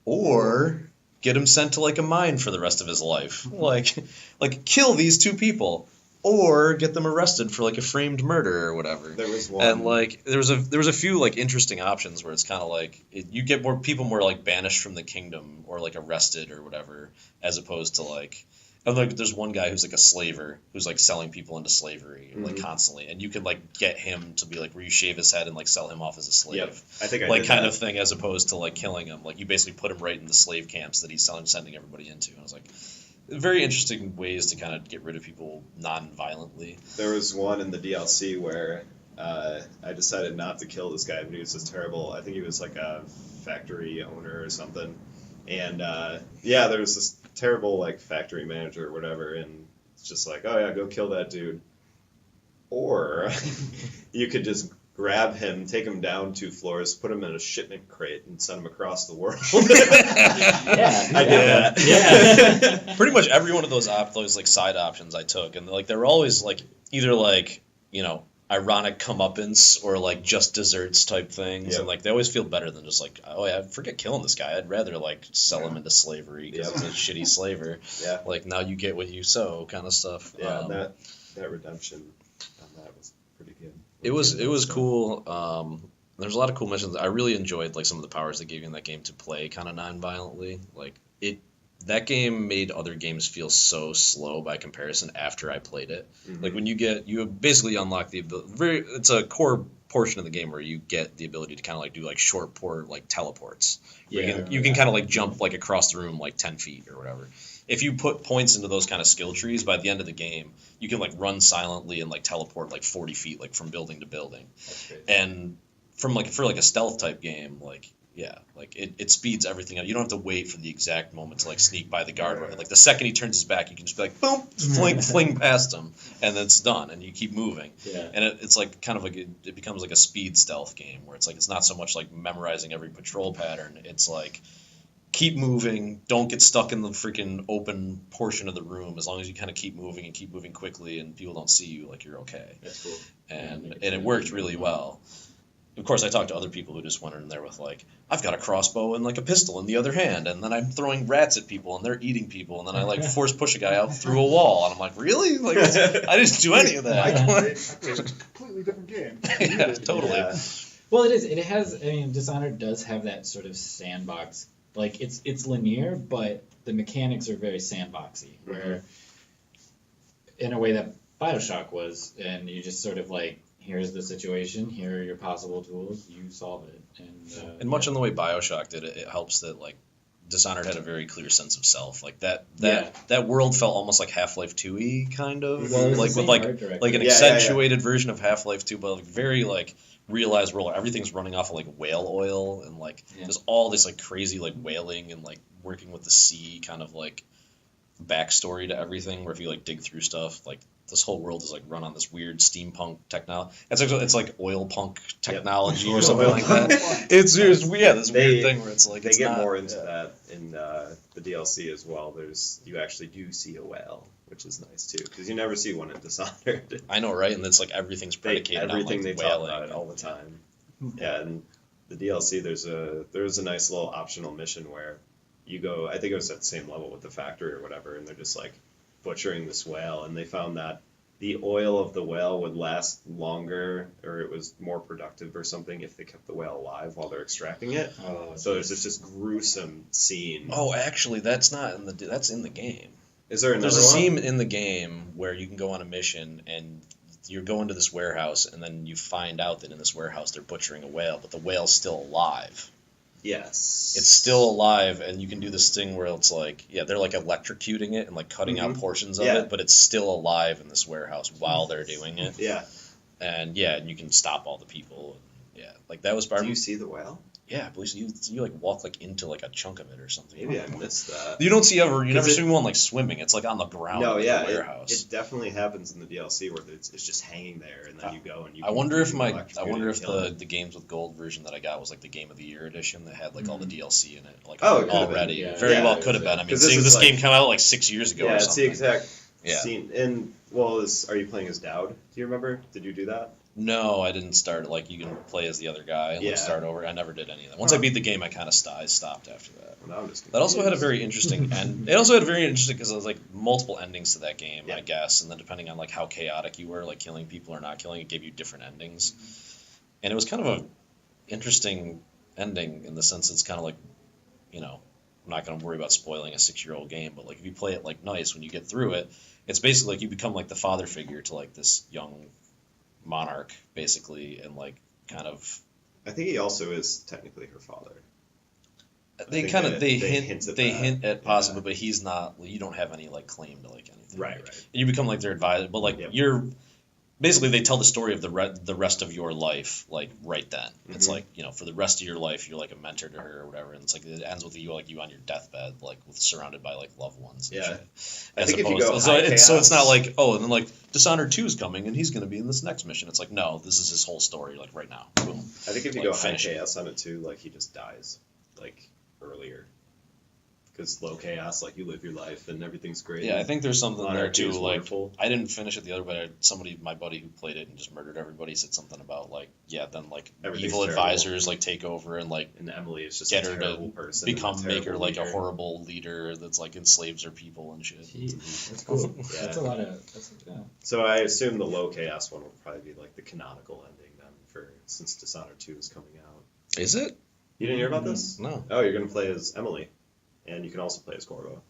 or get him sent to, like, a mine for the rest of his life. Like kill these 2 people, or get them arrested for, like, a framed murder or whatever. There was one. And, like, there was a few, like, interesting options where it's kind of like, you get more people more, like, banished from the kingdom, or, like, arrested or whatever, as opposed to, like... And like, there's one guy who's like a slaver who's like selling people into slavery like constantly, and you can like get him to be like where you shave his head and like sell him off as a slave. Yep. I think I like did kind that. of thing, as opposed to like killing him. Like you basically put him right in the slave camps that he's sending everybody into. And I was like, very interesting ways to kind of get rid of people non-violently. There was one in the DLC where I decided not to kill this guy, but he was just terrible. I think he was like a factory owner or something. And there was this terrible like factory manager or whatever, and it's just like, oh yeah, go kill that dude. Or you could just grab him, take him down 2 floors, put him in a shipment crate, and send him across the world. I did that. Yeah. Pretty much every one of those like side options I took, and like they were always like either like, you know, ironic comeuppance or like just desserts type things. Yep. And like they always feel better than just like, oh yeah, forget killing this guy, I'd rather like sell him into slavery because he's a shitty slaver. Yeah, like now you get what you sow kind of stuff. Yeah, that redemption on that was pretty good. It was cool. There's a lot of cool missions. I really enjoyed like some of the powers they gave you in that game to play kind of non-violently. Like that game made other games feel so slow by comparison after I played it. Mm-hmm. Like when you basically unlock the ability. It's a core portion of the game where you get the ability to kind of like do like short port like teleports. You can kind of like jump like across the room like 10 feet or whatever. If you put points into those kind of skill trees, by the end of the game, you can like run silently and like teleport like 40 feet like from building to building. And from like for like a stealth type game, like yeah, like it speeds everything up. You don't have to wait for the exact moment to like sneak by the guard. Right. Like the second he turns his back, you can just be like boom, fling past him, and then it's done, and you keep moving. Yeah. And it's like kind of like it becomes like a speed stealth game where it's like it's not so much like memorizing every patrol pattern. It's like keep moving, don't get stuck in the freaking open portion of the room. As long as you kind of keep moving and keep moving quickly, and people don't see you, like you're okay. That's cool. And it worked really well. Of course, I talked to other people who just went in there with, like, I've got a crossbow and, like, a pistol in the other hand, and then I'm throwing rats at people, and they're eating people, and then I, like, force push a guy out through a wall, and I'm like, really? Like, I didn't do any of that. I played a completely different game. Yeah, totally. Yeah. Well, it is. It has, I mean, Dishonored does have that sort of sandbox. Like, it's linear, but the mechanics are very sandboxy, where, in a way that Bioshock was, and you just sort of, like, here's the situation, here are your possible tools, you solve it. And much in the way Bioshock did it, it helps that, like, Dishonored had a very clear sense of self. Like, that world felt almost like Half-Life 2-y, kind of. Well, like, with, like an accentuated version of Half-Life 2, but, like, very, like, realized world. Everything's running off of, like, whale oil, and, like, there's all this, like, crazy, like, whaling and, like, working with the sea kind of, like, backstory to everything, where if you, like, dig through stuff, like, this whole world is like run on this weird steampunk technology. It's like oil punk technology or something like that. It's this weird thing where it's like they get more into that in the DLC as well. You actually do see a whale, which is nice too, because you never see one in Dishonored. I know, right? And it's like everything's predicated Everything on they like talk whaling. about all the time. Yeah, and the DLC, there's a nice little optional mission where you go. I think it was at the same level with the factory or whatever, and they're just like butchering this whale, and they found that the oil of the whale would last longer, or it was more productive or something if they kept the whale alive while they're extracting it. Oh, So there's this just gruesome scene. Oh, actually, that's in the game. Is there another There's a one? scene in the game where you can go on a mission and you're going to this warehouse, and then you find out that in this warehouse they're butchering a whale, but the whale's still alive. Yes. It's still alive, and you can do this thing where it's like, yeah, they're like electrocuting it and like cutting out portions of it, but it's still alive in this warehouse while they're doing it. Yeah. And yeah, and you can stop all the people. Yeah, like that was part. Do you see the whale? Yeah, I believe you like walk like into like a chunk of it or something. Maybe I missed that. You don't see you never see one like swimming. It's like on the ground. No, in yeah, the warehouse. it definitely happens in the DLC where it's just hanging there, and then you go and you. I wonder if the the games with gold version that I got was like the Game of the Year edition that had like all the DLC in it, like Oh, it could've already. been. Yeah. Very Yeah, well could have been. I mean, 'Cause this seeing is this like- game come out like 6 years ago yeah, or it's something. the exact Yeah. scene. And are you playing as Dowd? Do you remember? Did you do that? No, I didn't start. Like you can play as the other guy and Yeah. like start over. I never did any of that. Once I beat the game, I kind of stopped after that. Well, now I'm just That also had a confused. very interesting end. It also had very interesting because it was like multiple endings to that game, Yeah. I guess, and then depending on like how chaotic you were, like killing people or not killing, it gave you different endings. And it was kind of a interesting ending in the sense it's kind of like, you know, I'm not going to worry about spoiling a 6-year-old game, but like if you play it like nice when you get through it, it's basically like you become like the father figure to like this young monarch basically, and like kind of I think he also is technically her father. they think kind of that they they hint hint at they that. hint at possibly, but he's not. You don't have any like claim to like anything. Right, Like, right. You become like their advisor, but like Yep. you're basically they tell the story of the rest of your life like right then. It's Mhm. like, you know, for the rest of your life you're like a mentor to her or whatever, and it's like it ends with you on your deathbed, like surrounded by like loved ones. And Yeah. shit. I think if you go so high it's chaos- not like, oh, and then like Dishonored 2 is coming and he's going to be in this next mission. It's like, no, this is his whole story like right now. Boom. I think if you Like, go high finish it. chaos on it too, like he just dies like earlier. Because low chaos, like you live your life and everything's great. Yeah, I think there's something there Monarchy too. is Like, wonderful. I didn't finish it the other way. My buddy who played it and just murdered everybody said something about like, yeah, then like Everything's evil terrible. advisors like take over and like And Emily is just get a her terrible to person. and become a make her terrible like a leader. horrible leader that's like enslaves her people and shit. Jeez, that's cool. Yeah. That's a lot of. Yeah. So I assume the low chaos one will probably be like the canonical ending then, since Dishonored 2 is coming out. Is it? You didn't hear about this? No. Oh, you're gonna play as Emily, and you can also play as Corvo.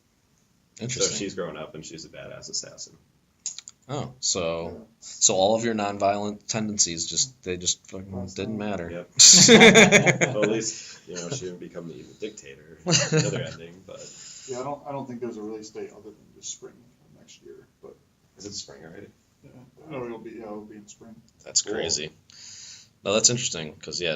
So Interesting. she's grown up and she's a badass assassin. Oh, so all of your nonviolent tendencies just fucking didn't matter. Yep. Well, at least she didn't become the evil dictator. The other ending, but Yeah, I don't think there's a release date other than just spring of next year. But is it spring already? yeah, no, it'll be in spring. That's Cool. crazy. No, that's interesting because I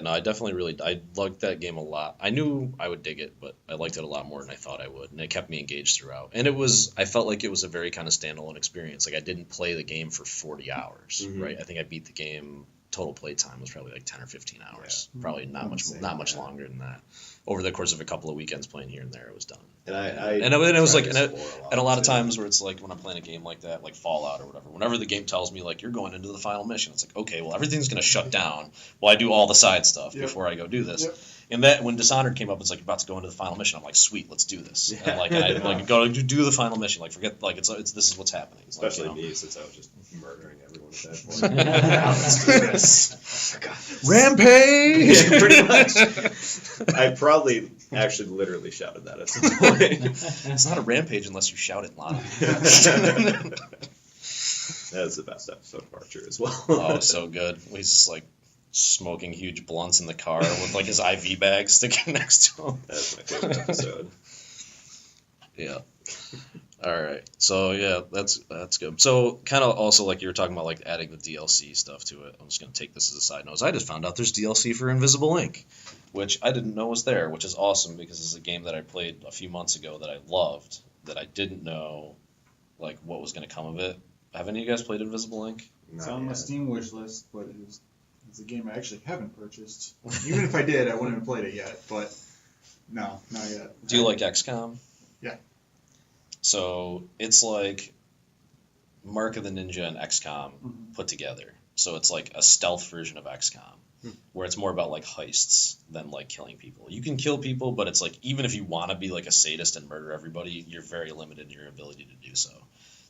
liked that game a lot. I knew I would dig it, but I liked it a lot more than I thought I would, and it kept me engaged throughout. And I felt like it was a very kind of standalone experience. Like I didn't play the game for 40 hours, Mhm. right? I think I beat the game. Total play time was probably like 10 or 15 hours. Yeah. Probably not much Same, not much yeah. longer than that. Over the course of a couple of weekends playing here and there, it was done. And And it was tried like, to and explore a lot of too. times where it's like when I'm playing a game like that, like Fallout or whatever, whenever the game tells me like you're going into the final mission, it's like, okay, well everything's gonna shut down while I do all the side stuff Yep. before I go do this. Yep. And that when Dishonored came up, it's like you're about to go into the final mission. I'm like, sweet, let's do this. Yeah. And I like go do the final mission. Like forget like it's this is what's happening. It's like, Especially you know, me, since I was just murdering everyone at that point. Let's do this. God. Rampage. Yeah, pretty much. I probably actually literally shouted that at some point. It's not a rampage unless you shout it loud. That's the best episode of Archer as well. Oh, so good. He's just like smoking huge blunts in the car with like his IV bag sticking next to him. That's my favorite episode. Yeah. All right. So yeah, that's good. So kind of also like you were talking about like adding the DLC stuff to it. I'm just gonna take this as a side note. I just found out there's DLC for Invisible Ink, which I didn't know was there, which is awesome because it's a game that I played a few months ago that I loved that I didn't know like what was gonna come of it. Have any of you guys played Invisible Ink? It's Not on my yet. Steam wish list, but it's a game I actually haven't purchased. Even if I did, I wouldn't have played it yet. But no, not yet. Do you like XCOM? Yeah. So it's like Mark of the Ninja and XCOM put together. So it's like a stealth version of XCOM, where it's more about like heists than like killing people. You can kill people, but it's like even if you want to be like a sadist and murder everybody, you're very limited in your ability to do so.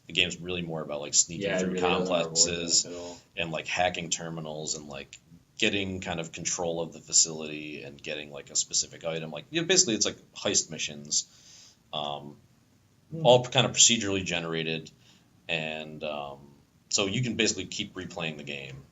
The game's really more about like sneaking through really complexes doesn't reward that at all. and like hacking terminals and like getting kind of control of the facility and getting like a specific item. Like basically it's like heist missions, all kind of procedurally generated, and so you can basically keep replaying the game.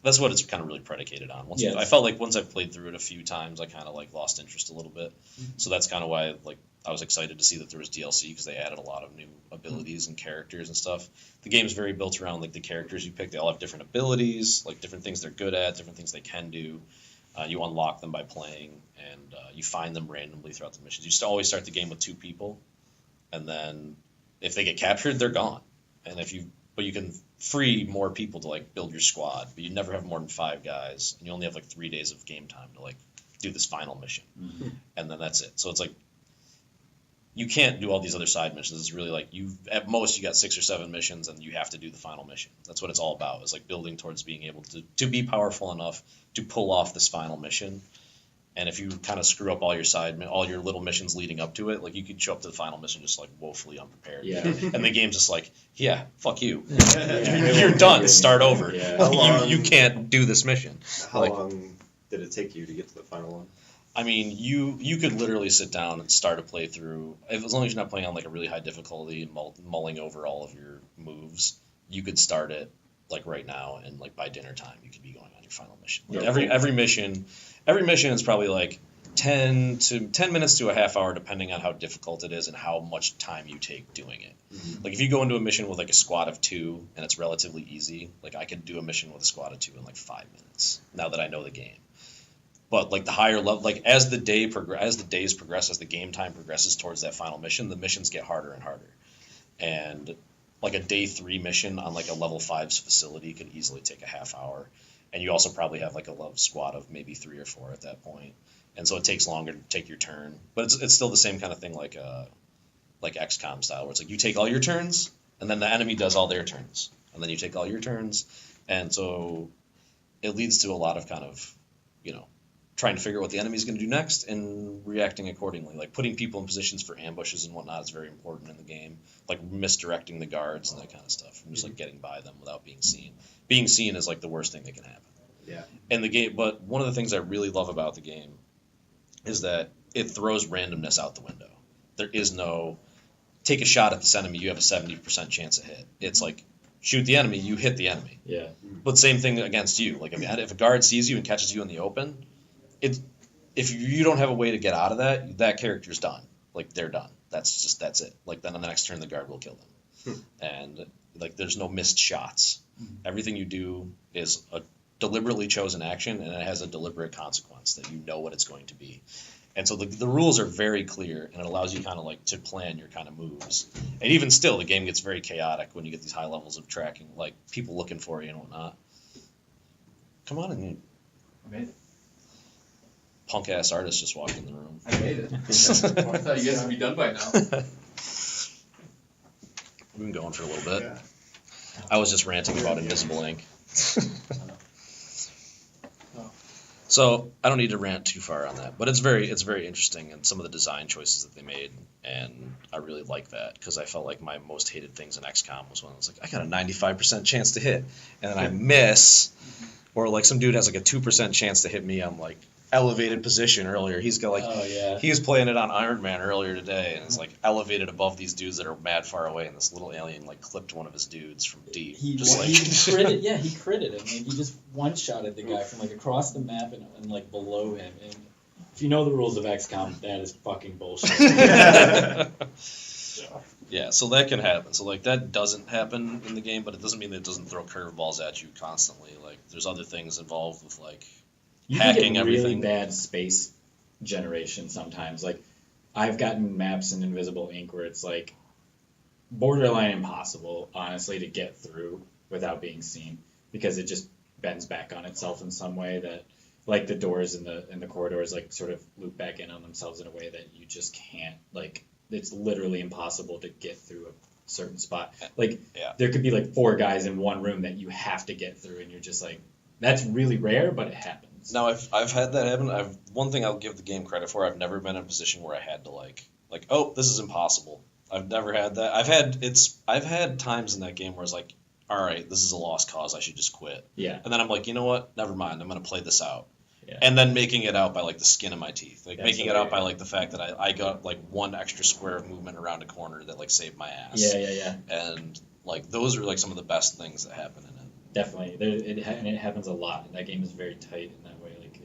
That's what it's kind of really predicated on. I felt like once I've played through it a few times, I kind of like lost interest a little bit. So that's kind of why like I was excited to see that there was DLC, because they added a lot of new abilities and characters and stuff. The game's very built around like the characters you pick. They all have different abilities, like different things they're good at, different things they can do. You unlock them by playing, and you find them randomly throughout the missions. You always start the game with 2 people, and then if they get captured, they're gone. And but you can free more people to like build your squad, but you never have more than 5 guys, and you only have like 3 days of game time to like do this final mission, and then that's it. So it's like you can't do all these other side missions. It's really like at most you got 6 or 7 missions, and you have to do the final mission. That's what it's all about. Is like building towards being able to be powerful enough to pull off this final mission. And if you kind of screw up all your little missions leading up to it, like you could show up to the final mission just like woefully unprepared. Yeah. And the game's just like, yeah, fuck you. You're done. Start over. Yeah. You can't do this mission. How long did it take you to get to the final one? I mean, you could literally sit down and start a playthrough. As long as you're not playing on like a really high difficulty and mulling over all of your moves, you could start it like right now, and like by dinner time you could be going on your final mission. Like every mission is probably like 10 minutes to a half hour, depending on how difficult it is and how much time you take doing it. Like if you go into a mission with like a squad of 2 and it's relatively easy, like I could do a mission with a squad of 2 in like 5 minutes now that I know the game. But like the higher level, like as the days progress, as the game time progresses towards that final mission, the missions get harder and harder. And like a day 3 mission on like a level 5's facility could easily take a half hour. And you also probably have like a love squad of maybe 3 or 4 at that point. And so it takes longer to take your turn. But it's still the same kind of thing like XCOM style, where it's like you take all your turns, and then the enemy does all their turns. And then you take all your turns. And so it leads to a lot of kind of, trying to figure out what the enemy's going to do next and reacting accordingly. Like putting people in positions for ambushes and whatnot is very important in the game. Like misdirecting the guards and that kind of stuff. And just like getting by them without being seen. Being seen is like the worst thing that can happen. Yeah. And the game, but one of the things I really love about the game is that it throws randomness out the window. There is no take a shot at this enemy, you have a 70% chance to hit. It's like shoot the enemy, you hit the enemy. Yeah. But same thing against you. Like if a guard sees you and catches you in the open, if you don't have a way to get out of that character's done. Like they're done. That's it. Like then on the next turn the guard will kill them. And like there's no missed shots. Everything you do is a deliberately chosen action, and it has a deliberate consequence that you know what it's going to be. And so the rules are very clear, and it allows you kind of like to plan your kind of moves. And even still, the game gets very chaotic when you get these high levels of tracking, like people looking for you and whatnot. Come on in. I made it. Punk ass artist just walked in the room. I made it. I thought you guys would be done by now. We've been going for a little bit. Yeah. I was just ranting about invisible ink. So I don't need to rant too far on that, but it's very interesting, and some of the design choices that they made, and I really like that because I felt like my most hated things in XCOM was when I was like, I got a 95% chance to hit, and then I miss, or like some dude has like a 2% chance to hit me. I'm like elevated position earlier. He's got like he was playing it on Iron Man earlier today, and it's like elevated above these dudes that are mad far away, and this little alien like clipped one of his dudes from deep. He critted him. Like he just one-shotted the guy from like across the map and like below him. And if you know the rules of XCOM, that is fucking bullshit. Yeah, so that can happen. So like that doesn't happen in the game, but it doesn't mean that it doesn't throw curveballs at you constantly. Like there's other things involved with like you hacking can get everything. Really bad space generation sometimes. Like I've gotten maps in Invisible Ink where it's like borderline impossible, honestly, to get through without being seen because it just bends back on itself in some way that, like the doors in the corridors, like sort of loop back in on themselves in a way that you just can't. Like it's literally impossible to get through a certain spot. Like, Yeah. there could be like 4 guys in one room that you have to get through, and you're just like, that's really rare, but it happens. Now, I've had that happen. One thing I'll give the game credit for, I've never been in a position where I had to like, oh, this is impossible. I've never had that. I've had times in that game where it's like, all right, this is a lost cause. I should just quit. Yeah. And then I'm like, you know what? Never mind. I'm gonna play this out. Yeah. And then making it out by like the skin of my teeth, like That's making it out by hilarious. like the fact that I got like one extra square of movement around a corner that like saved my ass. Yeah. And like those are like some of the best things that happen in it. Definitely. And it happens a lot, and that game is very tight in that way. Like,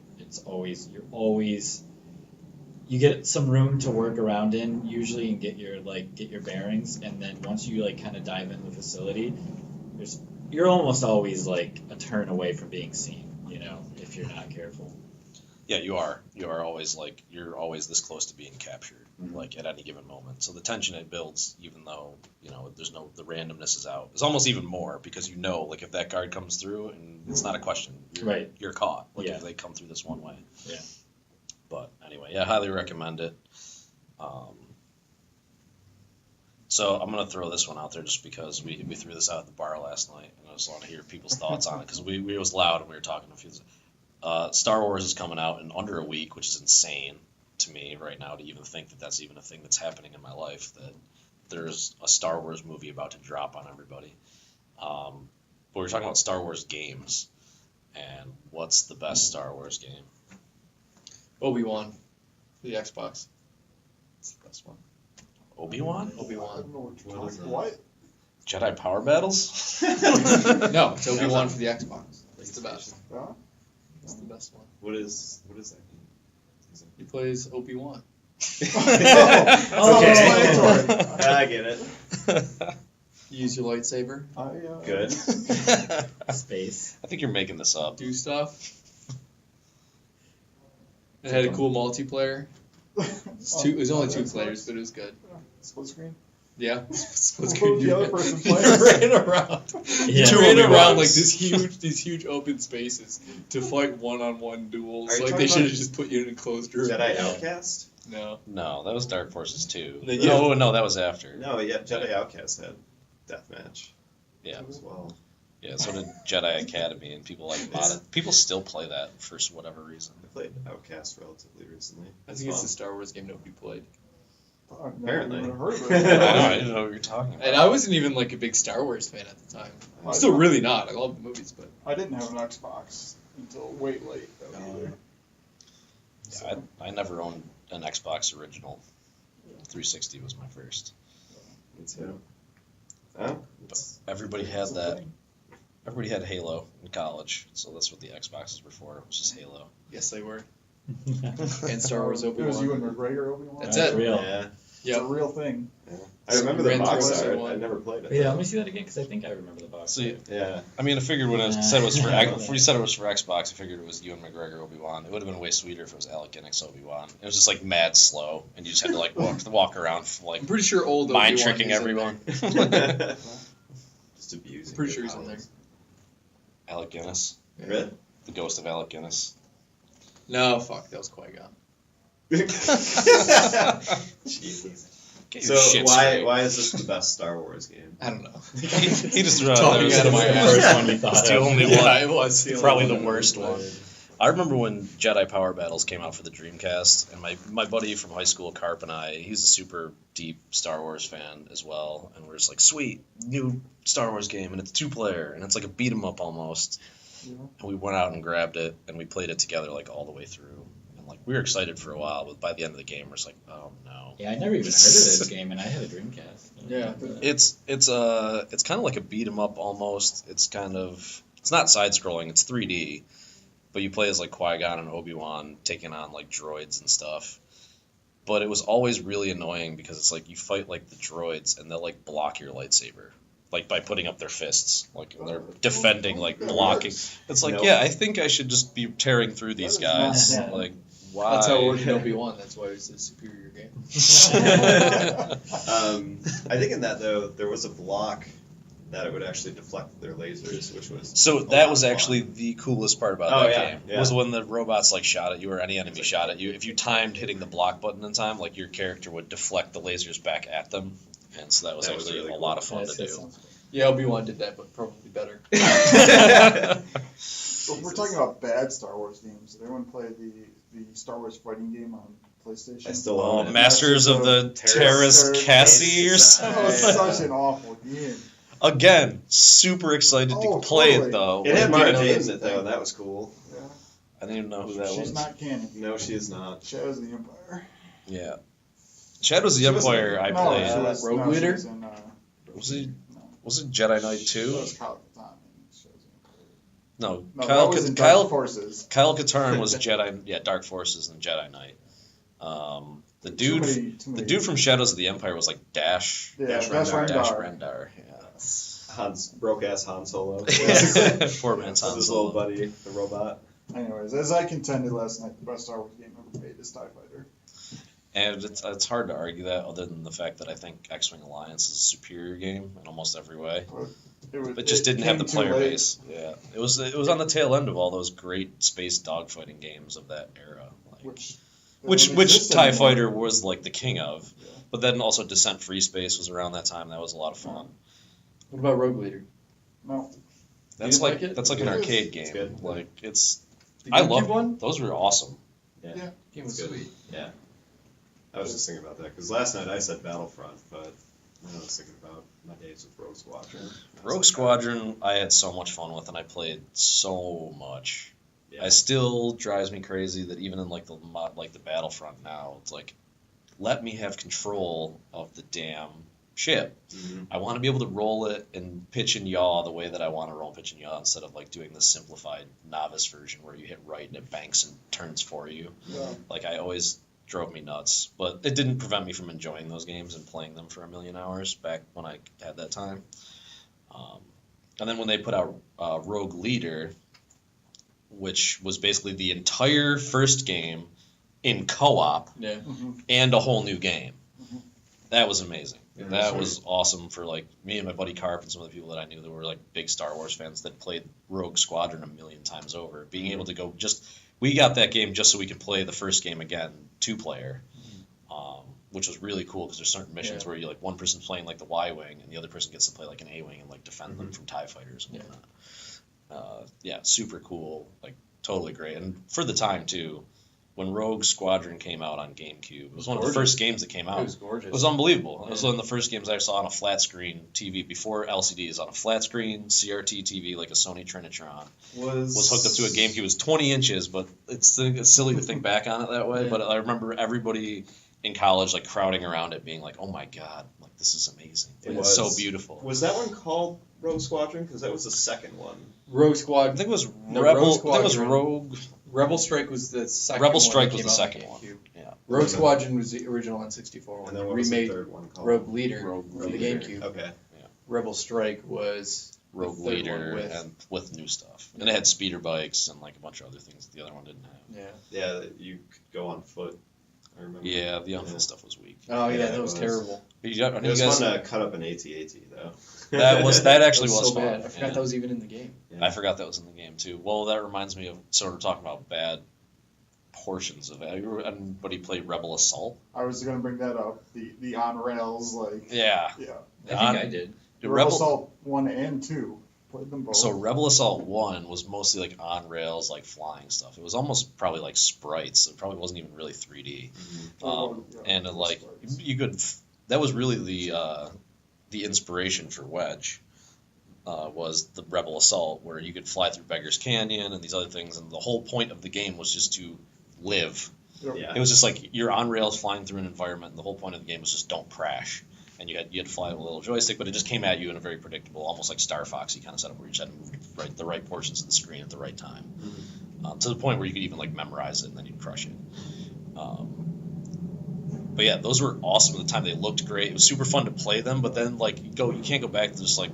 you get some room to work around in usually and get your bearings, and then once you like kind of dive in the facility, you're almost always like a turn away from being seen, if you're not careful. Yeah, you are. You are always like you're always this close to being captured, like at any given moment. So the tension it builds, even though the randomness is out, is almost even more because like if that guard comes through and it's not a question, you're caught. Like if they come through this one way. Yeah. But anyway, yeah, I highly recommend it. So I'm gonna throw this one out there just because we threw this out at the bar last night, and I just want to hear people's thoughts on it because it was loud and we were talking a few. Star Wars is coming out in under a week, which is insane to me right now to even think that that's even a thing that's happening in my life, that there's a Star Wars movie about to drop on everybody. But we're talking about Star Wars games, and what's the best Star Wars game? Obi-Wan for the Xbox. It's the best one. Obi-Wan? I Obi-Wan. don't know what you're talking. What? Jedi Power Battles? No, it's Obi-Wan for the Xbox. It's the best. Huh? It's the best one. What is that mean? He plays Obi-Wan. Oh, Okay. I get it. You use your lightsaber, Good. Space. I think you're making this up. do stuff. It had a cool multiplayer. It was only 2 players, but it was good. Split screen. Yeah. Split What screen. was the other person You playing? ran around. Yeah. You ran around like Obi-Wans. these huge open spaces to fight one-on-one duels. Are you Like talking they should have about just put you in an enclosed room. Jedi Outcast? No. No, that was Dark Forces 2. Then No, that was after. No, yeah, Jedi Outcast had deathmatch Yeah. as well. Yeah, so did Jedi Academy, and people like modded. People still play that for whatever reason. I played Outcast relatively recently. I think it's the Star Wars game nobody played. I've never Apparently. even heard of I it. didn't know what you were talking about. And I wasn't even like a big Star Wars fan at the time. I'm still really not. I love the movies, but I didn't have an Xbox until way late, though, either. Yeah, I never owned an Xbox original. 360 was my first. Me too. Oh, Everybody had that. Everybody had Halo in college, so that's what the Xboxes were for. It was just Halo. yes, they were. And Star Wars It was you Obi-Wan. and McGregor Obi-Wan. That's That's it. real. yeah. It's a real thing. I remember the Ran box through art. one. I never played it. Yeah, let me see that again because I think I remember the box. See, Yeah. I mean, I figured when I said it was for when you said it was for Xbox, I figured it was you and McGregor Obi-Wan. It would have been way sweeter if it was Alec Guinness Obi-Wan. It was just like mad slow, and you just had to like walk around like I'm pretty sure old mind Obi-Wan tricking is in everyone. Just abusing. I'm pretty sure your he's in there. powers. Alec Guinness, there. Really? the ghost of Alec Guinness. No, fuck, that was Qui-Gon. Jesus. Get your So shit why straight. is this the best Star Wars game? I don't know. He just threw out Talking that out of was my the ass. First one you thought It's the of. only Yeah, one. it was the only Probably one the I worst played. one. I remember when Jedi Power Battles came out for the Dreamcast, and my buddy from high school, Carp, and I, he's a super deep Star Wars fan as well, and we're just like, sweet, new Star Wars game, and it's 2-player, and it's like a beat 'em up almost. Yeah. And we went out and grabbed it, and we played it together like all the way through. And like we were excited for a while, but by the end of the game, we're just like, oh no. Yeah, I never even heard of this game, and I had a Dreamcast. Yeah. It's kind of like a beat 'em up almost. It's not side scrolling. It's 3D, but you play as like Qui-Gon and Obi-Wan taking on like droids and stuff. But it was always really annoying because it's like you fight like the droids and they'll like block your lightsaber, like by putting up their fists, like and they're defending, like blocking. It's like, Nope. yeah, I think I should just be tearing through these guys. Yeah. Like, why? That's how it worked in Obi-Wan. That's why it's a superior game. I think in that though there was a block that it would actually deflect their lasers, which was So a that lot was of actually fun. the coolest part about Oh, that yeah, game. yeah. Was when the robots like shot at you or any enemy shot at you. If you timed hitting the block button in time, like your character would deflect the lasers back at them, and so that was That was actually really a cool. lot of fun That's- to that do. sounds cool. Yeah, Obi-Wan did that, but probably better. So if we're talking about bad Star Wars games, did anyone play the Star Wars fighting game on PlayStation? I still Oh, own it. Masters of the Terrace Cassie or Yes. That was something. such an awful game. Again, super excited to Oh, play totally. it though. It had What Mara do you know Jade this in it though, and that was cool. Yeah. I didn't even know who that She's was. not canon. No, she is not. Shadows of the Empire. Yeah. Shadows of the She wasn't- Empire I no, played. she was, Rogue no, she Leader? was in, Was it no. was it Jedi Knight That 2? was Kyle Katarn in Shadows of the Empire. No, No, Kyle that was in Kyle Dark Forces. Kyle Katarn was Jedi, yeah, Dark Forces and Jedi Knight. The dude, Too many the dude from Shadows of the Empire was like Dash. Yeah, Dash Dash Rendar. Dash Rendar. Rendar. Broke ass Han Solo. Yeah. Poor man's With Han his little Solo. buddy, the robot. Anyways, as I contended last night, the best Star Wars game ever made is TIE Fighter. And it's hard to argue that, other than the fact that I think X-Wing Alliance is a superior game in almost every way. It just didn't have the came too player late. base. Yeah, it was on the tail end of all those great space dogfighting games of that era. Like, Which which exist TIE anymore. Fighter was like the king of. Yeah. But then also Descent Free Space was around that time. That was a lot of fun. What about Rogue Leader? No. That's didn't like like it? that's like an It is. arcade It's game. good. Like it's The I GameCube love one? those were awesome. Game was It's good. sweet. Yeah. I was just thinking about that because last night I said Battlefront, but I was thinking about my days with Rogue Squadron. I was Rogue like, Squadron I had so much fun with and I played so much. Yeah. It still drives me crazy that even in like the Battlefront now, it's like let me have control of the damn ship. Mhm. I want to be able to roll it and pitch and yaw the way that I want to roll and pitch and yaw instead of like doing the simplified novice version where you hit right and it banks and turns for you. Yeah. Like I always drove me nuts, but it didn't prevent me from enjoying those games and playing them for a million hours back when I had that time. And then when they put out Rogue Leader, which was basically the entire first game in co-op Yeah. and a whole new game. Mhm. That was amazing. Yeah, That sweet. was awesome for like me and my buddy Carp and some of the people that I knew that were like big Star Wars fans that played Rogue Squadron a million times over. Being able to go we got that game just so we could play the first game again, 2-player, which was really cool because there's certain missions Yeah. where you like one person's playing like the Y-wing and the other person gets to play like an A-wing and like defend them from TIE fighters and whatnot. Yeah, super cool, like totally great. And for the time too, when Rogue Squadron came out on GameCube, it was one of the Gorgeous. first games that came out. It was gorgeous. It was unbelievable. It was Yeah. one of the first games I saw on a flat screen TV before LCDs, on a flat screen CRT TV like a Sony Trinitron. Was hooked up to a GameCube. It was 20 inches, but it's silly to think back on it that way. Yeah. But I remember everybody in college like crowding around it, being like, "Oh my god, like this is amazing! It It's was. so beautiful." Was that one called Rogue Squadron? Because that was the second one. Rogue I Squad. think it was No, Rebel. Rogue I think it was Squadron. Rogue. Rebel Strike was the second Rebel one Strike that was came the out on second one. GameCube. Yeah. Rogue Squadron was the original N64 one. And then They what was the remade third one called? Rogue Leader Rogue for the Leader. GameCube. Okay. Rebel Strike was Rogue the third Leader one with. and with new stuff, and it had speeder bikes and like a bunch of other things that the other one didn't have. Yeah. Yeah, that you could go on foot. I remember. Yeah, the on-foot Yeah. stuff was weak. Oh yeah, Yeah, that it was was. terrible. You got, It you was guys, fun to cut up an AT-AT though. that actually was so fun. bad. I forgot yeah. that was even in the game. I forgot that was in the game too. Well, that reminds me of sort of talking about bad portions of it. Anybody played Rebel Assault? I was going to bring that up. The on rails, like, Yeah. yeah. I think I did. The Rebel Assault 1 and 2. Played them both. So Rebel Assault 1 was mostly like on rails, like flying stuff. It was almost probably like sprites. It probably wasn't even really 3D. Yeah, And like sprites. you could, that was really the inspiration for Wedge. Was the Rebel Assault, where you could fly through Beggar's Canyon and these other things, and the whole point of the game was just to live. Yep. Yeah. It was just like you're on rails flying through an environment, and the whole point of the game was just don't crash. And you had to fly with a little joystick, but it just came at you in a very predictable, almost like Star Foxy kind of setup, where you just had to move the right portions of the screen at the right time, to the point where you could even like memorize it and then you'd crush it. But yeah, those were awesome at the time. They looked great. It was super fun to play them, but then like you can't go back to just like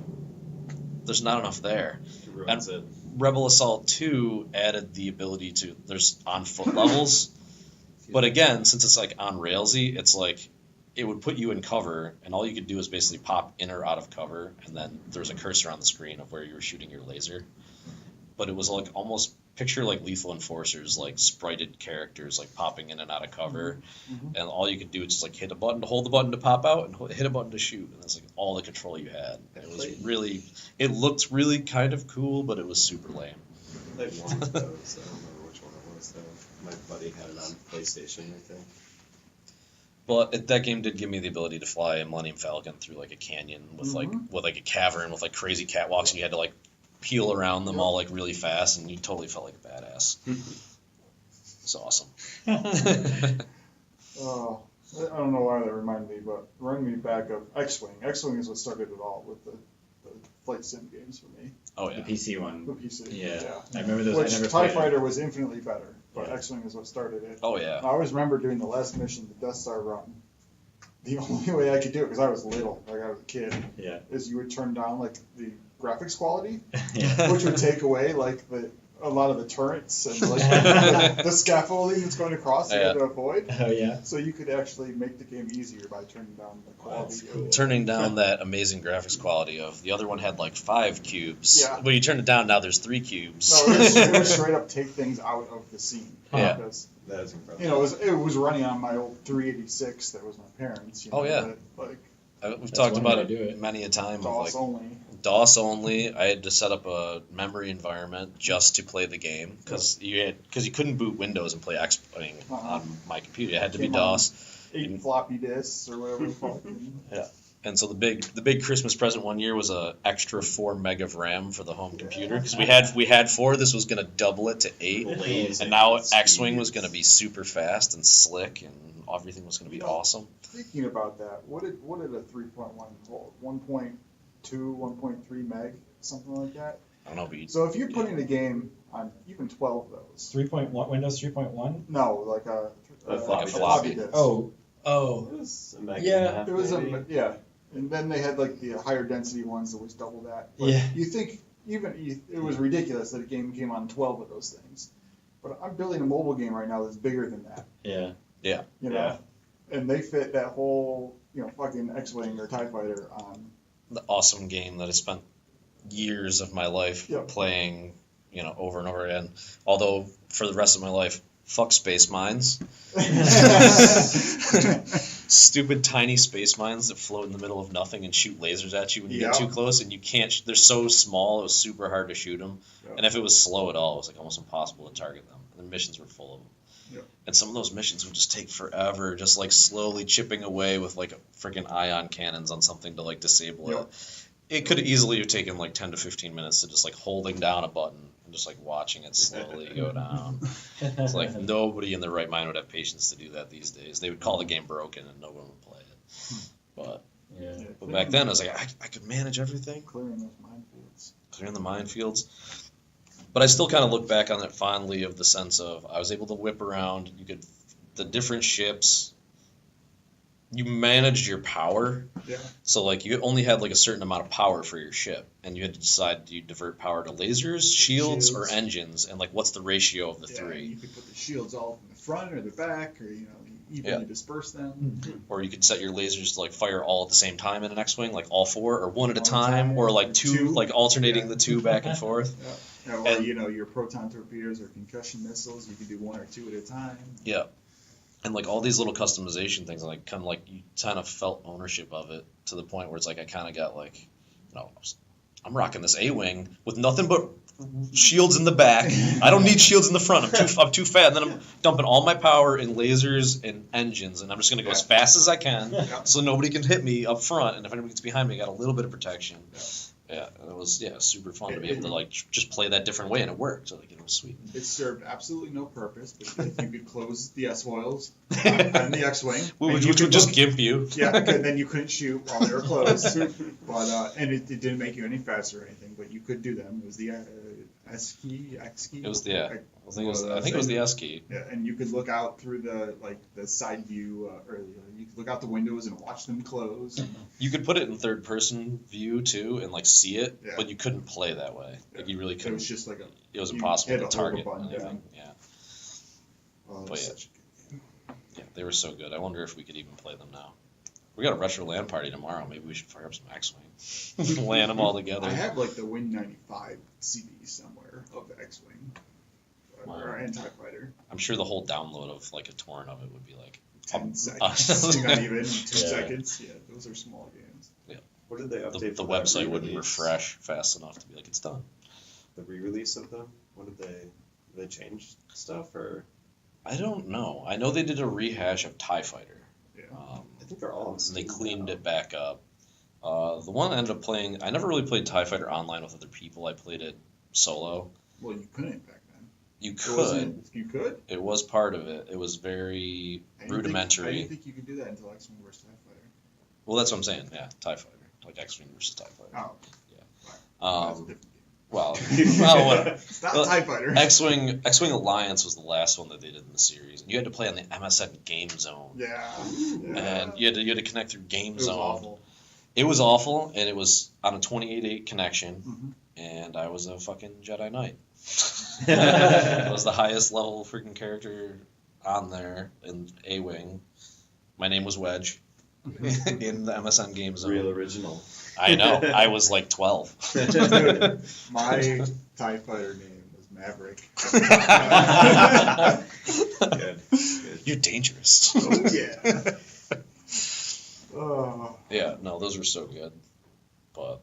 there's not enough there. It ruins it. Rebel Assault 2 added the ability to there's on foot levels, but again, since it's like on railsy, it's like it would put you in cover, and all you could do is basically pop in or out of cover, and then there's a cursor on the screen of where you were shooting your laser. But it was like almost picture like Lethal Enforcers, like sprited characters like popping in and out of cover, Mhm. and all you could do is just like hit a button to hold the button to pop out and hit a button to shoot, and that's like all the control you had. It was really, it looked really kind of cool, but it was super lame. I played one of those. I don't remember which one it was though. My buddy had it on PlayStation, I think. But that game did give me the ability to fly a Millennium Falcon through like a canyon with like a cavern with like crazy catwalks, and you had to like peel around them all like really fast, and you totally felt like a badass. It's awesome. Oh, I don't know why that reminded me back of X-Wing. X-Wing is what started it all with the flight sim games for me. Oh The yeah. PC one. The PC. Yeah. I remember those. Which I never TIE played it. Fighter was infinitely better, but Yeah. X-Wing is what started it. Oh yeah. I always remember doing the last mission, the Death Star run. The only way I could do it, because I was little, like I was a kid, Yeah. is you would turn down like the graphics quality, Yeah. which would take away like a lot of the turrets and like the scaffolding that's going across that you had to avoid. Oh yeah. So you could actually make the game easier by turning down the quality. That's cool. Turning down that amazing graphics quality of the other one had like 5 cubes. Yeah. When you turn it down, now there's 3 cubes. No, it would straight up take things out of the scene. Yeah. Because, That is incredible. you know, it was running on my old 386 that was my parents. You know, Oh, yeah. that, like We've That's talked one about way to do it it. many a time. Of DOS like only. DOS only. I had to set up a memory environment just to play the game because you couldn't boot Windows and play X-Wing on my computer. It had to be Came on DOS. 8 floppy disks or whatever the fuck. And so the big Christmas present one year was a extra 4 meg of RAM for the home computer because we had 4. This was gonna double it to 8, and now X-Wing was gonna be super fast and slick, and everything was gonna be awesome. Thinking about that, what did a 3.1 hold? 1.2, 1.3 meg, something like that. I don't know, but So if you're putting a game on even 12 of those, 3.1 Windows 3.1. no, like A floppy floppy. disk. Oh, It was a meg Yeah. and a half, It was maybe. yeah, and then they had like the higher density ones that was double that. But Yeah. You think it was ridiculous that a game came on 12 of those things, but I'm building a mobile game right now that's bigger than that. yeah. You know, Yeah. and they fit that whole fucking X-wing or TIE fighter on. the awesome game that I spent years of my life Yep. playing, over and over again. Although for the rest of my life, fuck space mines. Stupid tiny space mines that float in the middle of nothing and shoot lasers at you when you get too close, and you can't. They're so small; it was super hard to shoot them. Yep. And if it was slow at all, it was like almost impossible to target them. And the missions were full of them. Yep. And some of those missions would just take forever, just like slowly chipping away with like freaking ion cannons on something to like disable Yep. it. It could easily have taken like 10 to 15 minutes to just like holding down a button and just like watching it slowly go down. It's like nobody in their right mind would have patience to do that these days. They would call the game broken and no one would play it. But, Yeah. but back then, I was like, I could manage everything, Clearing those minefields. clearing the minefields. But I still kind of look back on it fondly of the sense of I was able to whip around. The different ships. You managed your power. Yeah. So like you only had like a certain amount of power for your ship, and you had to decide, do you divert power to lasers, shields, or Shields. engines, and like what's the ratio of the Yeah, three? you could put the shields all in the front or the back, or evenly disperse them. Or you could set your lasers to like fire all at the same time in an X-wing, like all 4, or one at a One at a time, time, or like or two, two. like alternating Yeah. the 2 back and forth. Yeah, or And- your proton torpedoes or concussion missiles, you could do 1 or 2 at a time. Yeah. And like all these little customization things, like kind of like you kind of felt ownership of it to the point where it's like I kind of got like, I'm rocking this A-wing with nothing but shields in the back. I don't need shields in the front. I'm too fat. And then I'm dumping all my power in lasers and engines, and I'm just gonna go as fast as I can, so nobody can hit me up front. And if anybody gets behind me, I got a little bit of protection. Yeah, and it was super fun to be able to like just play that different way, and it worked. So like it was sweet. It served absolutely no purpose, but if you could close the S-foils on the X-wing. Which you would could just look- gimp you. Yeah, and then you couldn't shoot while they were closed. But and it didn't make you any faster or anything, but you could do them. It was the S key, X key. It was the I think it was the S key. Yeah, and you could look out through the side view, or you could look out the windows and watch them close. You could put it in third person view too and like see it, Yeah. but you couldn't play that way. Like you really It couldn't. was just like It was you impossible had to to hold a target button anything. down. Yeah, oh, But yeah. such a good game. yeah, they were so good. I wonder if we could even play them now. We got a retro LAN party tomorrow. Maybe we should fire up some X-wing, LAN them all together. I have like the Win 95 CD somewhere of the X-wing. or anti fighter. I'm sure the whole download of like a torrent of it would be like 10 seconds, not even 2 seconds. Yeah, those are small games. Yeah. What did they update? The for that website wouldn't re-release? refresh fast enough to be like it's done. The re-release of them. What did they change stuff or? I don't know. I know they did a rehash of TIE Fighter. Yeah. I think they're all on And Steam they cleaned now. it back up. The one I ended up playing, I never really played TIE Fighter online with other people. I played it solo. Well, you couldn't back then. You It could. wasn't- You could? It was part of it. It was very rudimentary. I didn't think you could do that until X-Men vs. TIE Fighter. Well, that's what I'm saying. Yeah, TIE Fighter. Like X-Wing versus TIE Fighter. Oh. Yeah. That's a Um, different game. well, well, whatever. It's not well, TIE Fighter. X-Wing Alliance was the last one that they did in the series. And you had to play on the MSN Game Zone. Yeah. And you had to connect through Game It was Zone. awful. It was awful, and it was on a 28.8 connection, Mhm. and I was a fucking Jedi Knight. I was the highest level freaking character on there in A-Wing. My name was Wedge in the MSN Game Zone. Real original. I know. I was like 12. My TIE Fighter name was Maverick. Good. You're dangerous. Oh, yeah. Oh. Yeah, no, those were so good. But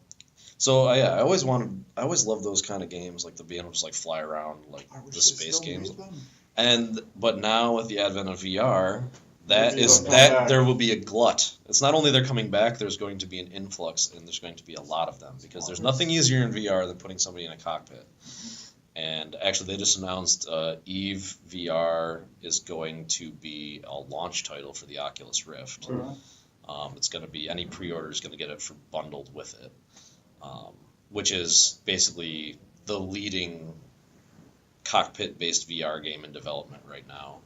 so yeah, I always loved those kind of games, like the being able to just like fly around, like I wish the they space still games. made them. But now with the advent of VR, They'll come back. there will be a glut. It's not only they're coming back, there's going to be an influx, and there's going to be a lot of them because there's nothing easier in VR than putting somebody in a cockpit. And actually, they just announced Eve VR is going to be a launch title for the Oculus Rift. It's going to be any pre-order is going to get it for bundled with it, which is basically the leading cockpit-based VR game in development right now.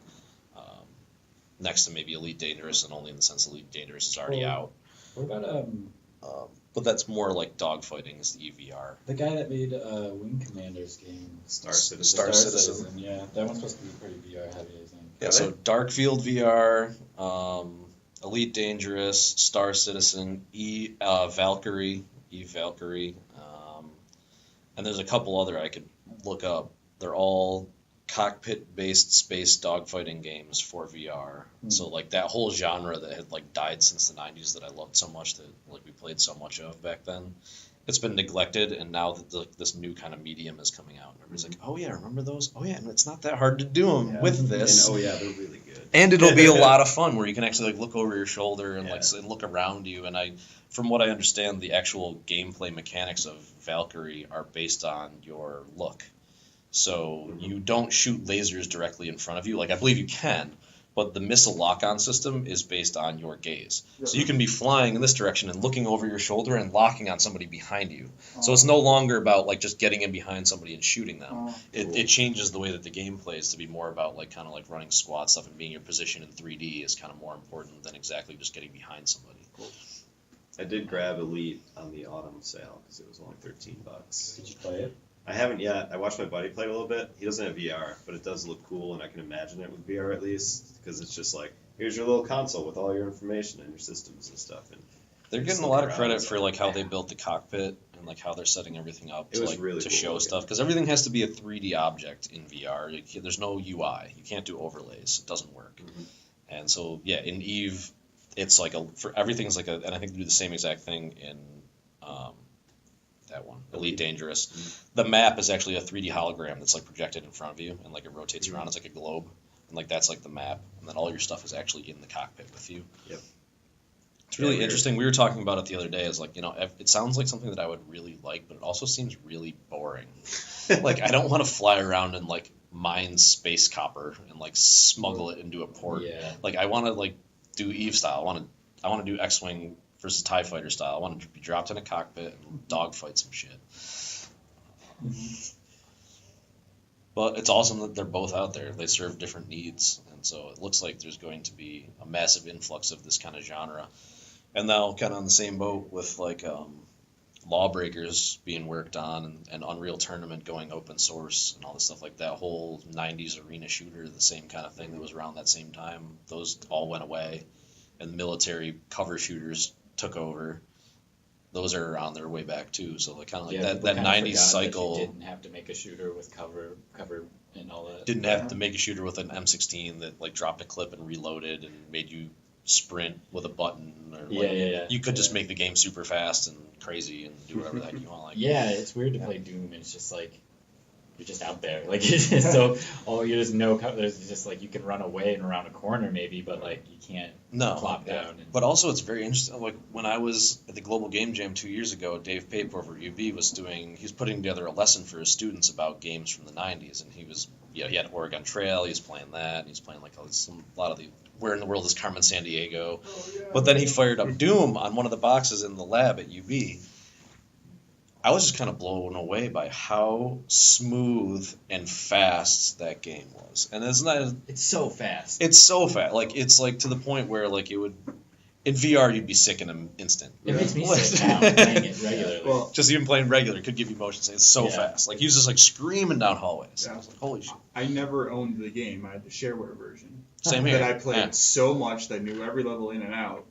Next to maybe Elite Dangerous, and only in the sense Elite Dangerous is already out. What about But that's more like dogfighting is the EVR. the guy that made Wing Commander's game? Star Citizen. Star Citizen. Yeah, that one's supposed to be pretty VR heavy, I think. Yeah, Are so Darkfield VR, Elite Dangerous, Star Citizen, Eve Valkyrie, and there's a couple other I could look up. They're all cockpit-based space dogfighting games for VR. So like that whole genre that had like died since the 90s that I loved so much that like we played so much of back then. It's been neglected, and now that this new kind of medium is coming out, and everybody's like, "Oh yeah, remember those? Oh yeah, and it's not that hard to do them with this." And, oh yeah, they're really good. And it'll be a lot of fun where you can actually like look over your shoulder and and look around you. And from what I understand, the actual gameplay mechanics of Valkyrie are based on your look. So you don't shoot lasers directly in front of you. Like I believe you can, but the missile lock-on system is based on your gaze. So you can be flying in this direction and looking over your shoulder and locking on somebody behind you. So it's no longer about like just getting in behind somebody and shooting them. It changes the way that the game plays to be more about like kind of like running squad stuff and being your position in 3D is kind of more important than exactly just getting behind somebody. I did grab Elite on the autumn sale because it was only $13. Did you play it? I haven't yet. I watched my buddy play it a little bit. He doesn't have VR, but it does look cool, and I can imagine it with VR at least, because it's just like, here's your little console with all your information and your systems and stuff. And they're getting a lot of credit for like how they built the cockpit and like how they're setting everything up It to was like really to cool show looking. stuff because everything has to be a 3D object in VR. There's no UI. You can't do overlays. It doesn't work. And so yeah, in Eve, it's like everything's like and I think they do the same exact thing in that one, Elite Dangerous. The map is actually a 3D hologram that's like projected in front of you and like it rotates around. It's like a globe, and like that's like the map, and then all your stuff is actually in the cockpit with you. Yep. It's really interesting. We were talking about it the other day. Is like, it sounds like something that I would really like, but it also seems really boring. Like I don't want to fly around and like mine space copper and like smuggle it into a port. Yeah. Like I want to like do Eve style. I want to do X-Wing versus TIE Fighter style. I want to be dropped in a cockpit and dogfight some shit. But it's awesome that they're both out there. They serve different needs, and so it looks like there's going to be a massive influx of this kind of genre. And now, kind of on the same boat with like Lawbreakers being worked on and Unreal Tournament going open source and all this stuff like that. Whole 90s arena shooter, the same kind of thing that was around that same time. Those all went away, and military cover shooters took over. Those are on their way back too. So like kind of like that people kinda 90s forgot cycle. that you didn't have to make a shooter with cover and all that. Didn't have to make a shooter with an M16 that like dropped a clip and reloaded and made you sprint with a button. Or Yeah. You could just make the game super fast and crazy and do whatever the heck you want. Like, Yeah, it's weird to play Doom, and it's just like you're just out there. Like it's just so you just know there's just like you can run away and around a corner maybe, but like you can't plop down. And, But also it's very interesting. Like when I was at the Global Game Jam 2 years ago, Dave Pape over at UB was putting together a lesson for his students about games from the 90s, and he had Oregon Trail, he was playing that, and he was playing like a lot of the Where in the World is Carmen Sandiego. But then he fired up Doom on one of the boxes in the lab at UB. I was just kind of blown away by how smooth and fast that game was. And it's so fast. It's so fast. Like it's like to the point where like it would in VR you'd be sick in an instant. It makes me sick now playing it regularly. Well, just even playing regular could give you motion sickness. It's so fast. Like he was just like screaming down hallways. Yeah. I was like, holy shit. I never owned the game. I had the shareware version. Same here. That I played Yeah. so much that I knew every level in and out.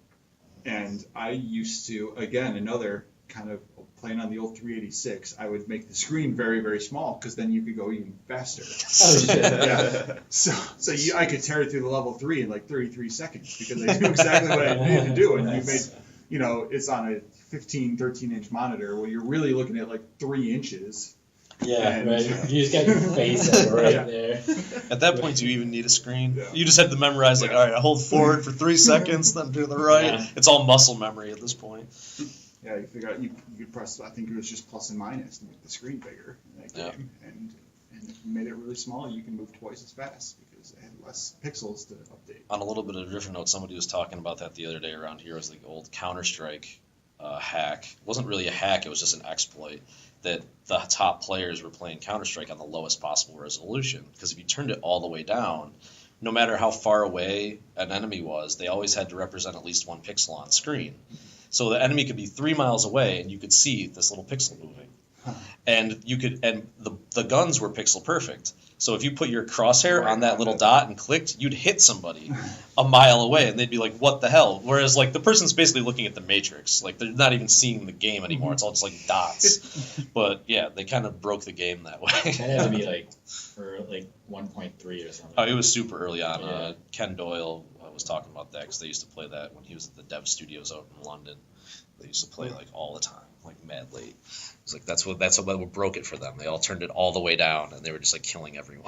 And I used to, again, another kind of playing on the old 386, I would make the screen very, very small because then you could go even faster. Oh shit! Yeah. So I could tear through the level 3 in like 33 seconds because I knew exactly what I needed to do. And you made, it's on a 13-inch monitor where you're really looking at like 3 inches. Yeah, And- right. You just got your face right there. At that point, do you even need a screen? Yeah. You just had to memorize, like, all right, I hold forward for 3 seconds, then to the right. Yeah. It's all muscle memory at this point. Yeah, you figure out you could press. I think it was just plus and minus to make the screen bigger in that Yeah. game, and if you made it really small, you can move twice as fast because it had less pixels to update. On a little bit of a different note, somebody was talking about that the other day around here. It was the old Counter-Strike hack. It wasn't really a hack, it was just an exploit that the top players were playing Counter-Strike on the lowest possible resolution. Because if you turned it all the way down, no matter how far away an enemy was, they always had to represent at least 1 pixel on screen. So the enemy could be 3 miles away, and you could see this little pixel moving. And the guns were pixel perfect. So if you put your crosshair on that little dot and clicked, you'd hit somebody a mile away, and they'd be like, "What the hell?" Whereas like the person's basically looking at the Matrix, like they're not even seeing the game anymore. It's all just like dots. But yeah, they kind of broke the game that way. It had to be like for like 1.3 or something. Oh, it was super early on. Yeah. Ken Doyle was talking about that because they used to play that when he was at the dev studios out in London. They used to play like all the time, like mad late. It's like that's what broke it for them. They all turned it all the way down, and they were just like killing everyone.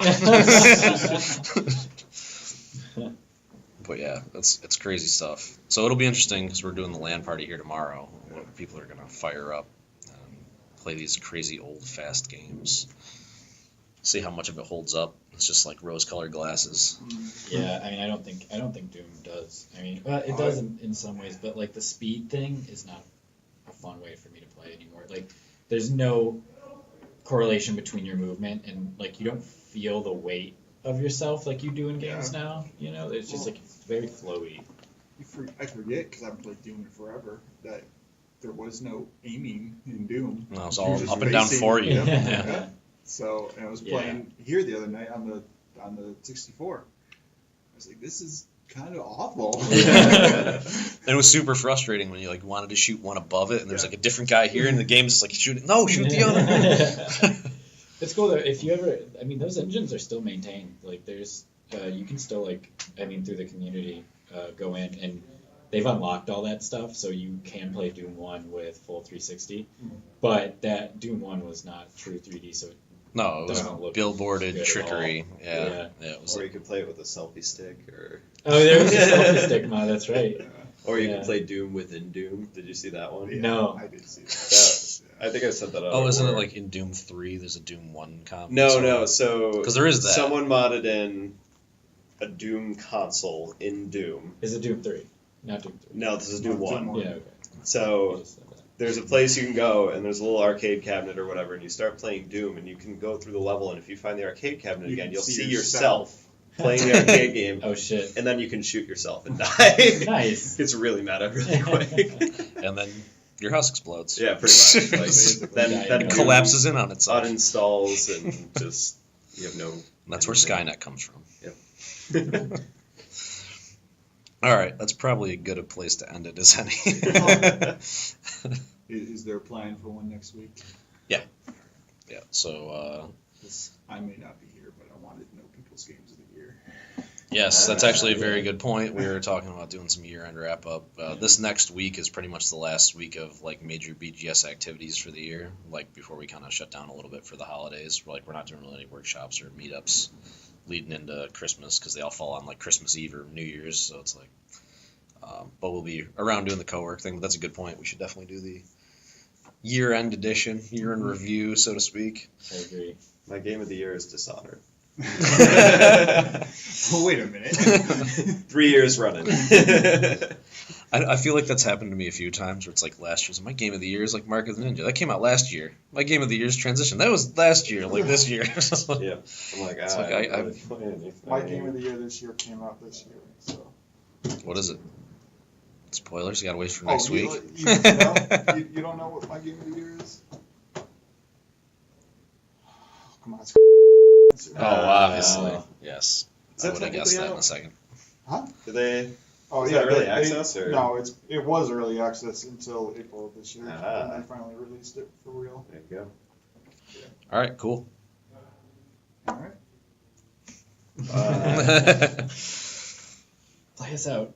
But yeah, it's crazy stuff. So it'll be interesting because we're doing the LAN party here tomorrow. What people are gonna fire up and play these crazy old fast games. See how much of it holds up. It's just like rose-colored glasses. Yeah, I mean, I don't think Doom does. I mean, well, it does in some ways, but like the speed thing is not a fun way for me to play anymore. Like, there's no correlation between your movement and like you don't feel the weight of yourself like you do in games now. You know, it's just like it's very flowy. I forget because I haven't played Doom in forever that there was no aiming in Doom. No, it's You're all just up and down facing- for you. Yep. Yeah. Yeah. So, and I was playing here the other night on the 64. I was like, this is kind of awful. And it was super frustrating when you like wanted to shoot one above it, and there's like a different guy here, and the game's just like shoot the other. It's cool though. If you ever, I mean, those engines are still maintained. Like, there's, you can still like, I mean, through the community, go in and they've unlocked all that stuff, so you can play Doom 1 with full 360. But that Doom 1 was not true 3D, so No, it was Doesn't look billboarded good at trickery. all. Yeah, it was. Or you could play it with a selfie stick, or there was a selfie stick mod. That's right. or you Yeah. could play Doom within Doom. Did you see that one? Yeah, No. I did see that. I think I sent that out. Oh, isn't it before. like in Doom 3? There's a Doom 1 comp. No. So 'Cause there is that. Someone modded in a Doom console in Doom. Is it Doom 3? Not Doom 3. No, this is Doom No, Doom 1. 1. Yeah, okay. You So just said that. there's a place you can go, and there's a little arcade cabinet or whatever, and you start playing Doom, and you can go through the level, and if you find the arcade cabinet You again, can you'll see see yourself. yourself playing the arcade game, Oh shit. and then you can shoot yourself and die. Nice. It's really meta really quick. And then your house explodes. Yeah, pretty much. Like, Basically. then Yeah, then it Doom collapses in on itself. And uninstalls, and just you have no. that's where Skynet comes from. Yep. All right, that's probably a good a place to end it as any. Is there a plan for one next week? Yeah, so 'Cause I may not be here, but I wanted No People's Games of the Year. Yes, that's actually a very good point. We were talking about doing some year-end wrap-up. This next week is pretty much the last week of like major BGS activities for the year. Like before we kind of shut down a little bit for the holidays. We're not doing really any workshops or meetups leading into Christmas because they all fall on like Christmas Eve or New Year's. So it's like, but we'll be around doing the co-work thing. But that's a good point. We should definitely do the year-end edition, year-end review, so to speak. I agree. My game of the year is Dishonored. Oh, wait a minute. 3 years running. I feel like that's happened to me a few times where it's like last year's my game of the year is like Mark of the Ninja. That came out last year. My game of the year's Transition. That was last year, like this year. Yeah. I'm like, It's like I I- really play anything. My game of the year this year came out this year. So. What is it? Spoilers? You gotta wait for next week. You don't know what my game of the year is? Come on. It's Oh, obviously. Yes. Is I that would have guessed that in technically a second. Did they? Oh, Is yeah, that early they- access, or? No, it was early access until April of this year, Ah. and they finally released it for real. There you go. All right, cool. All right. Play us out.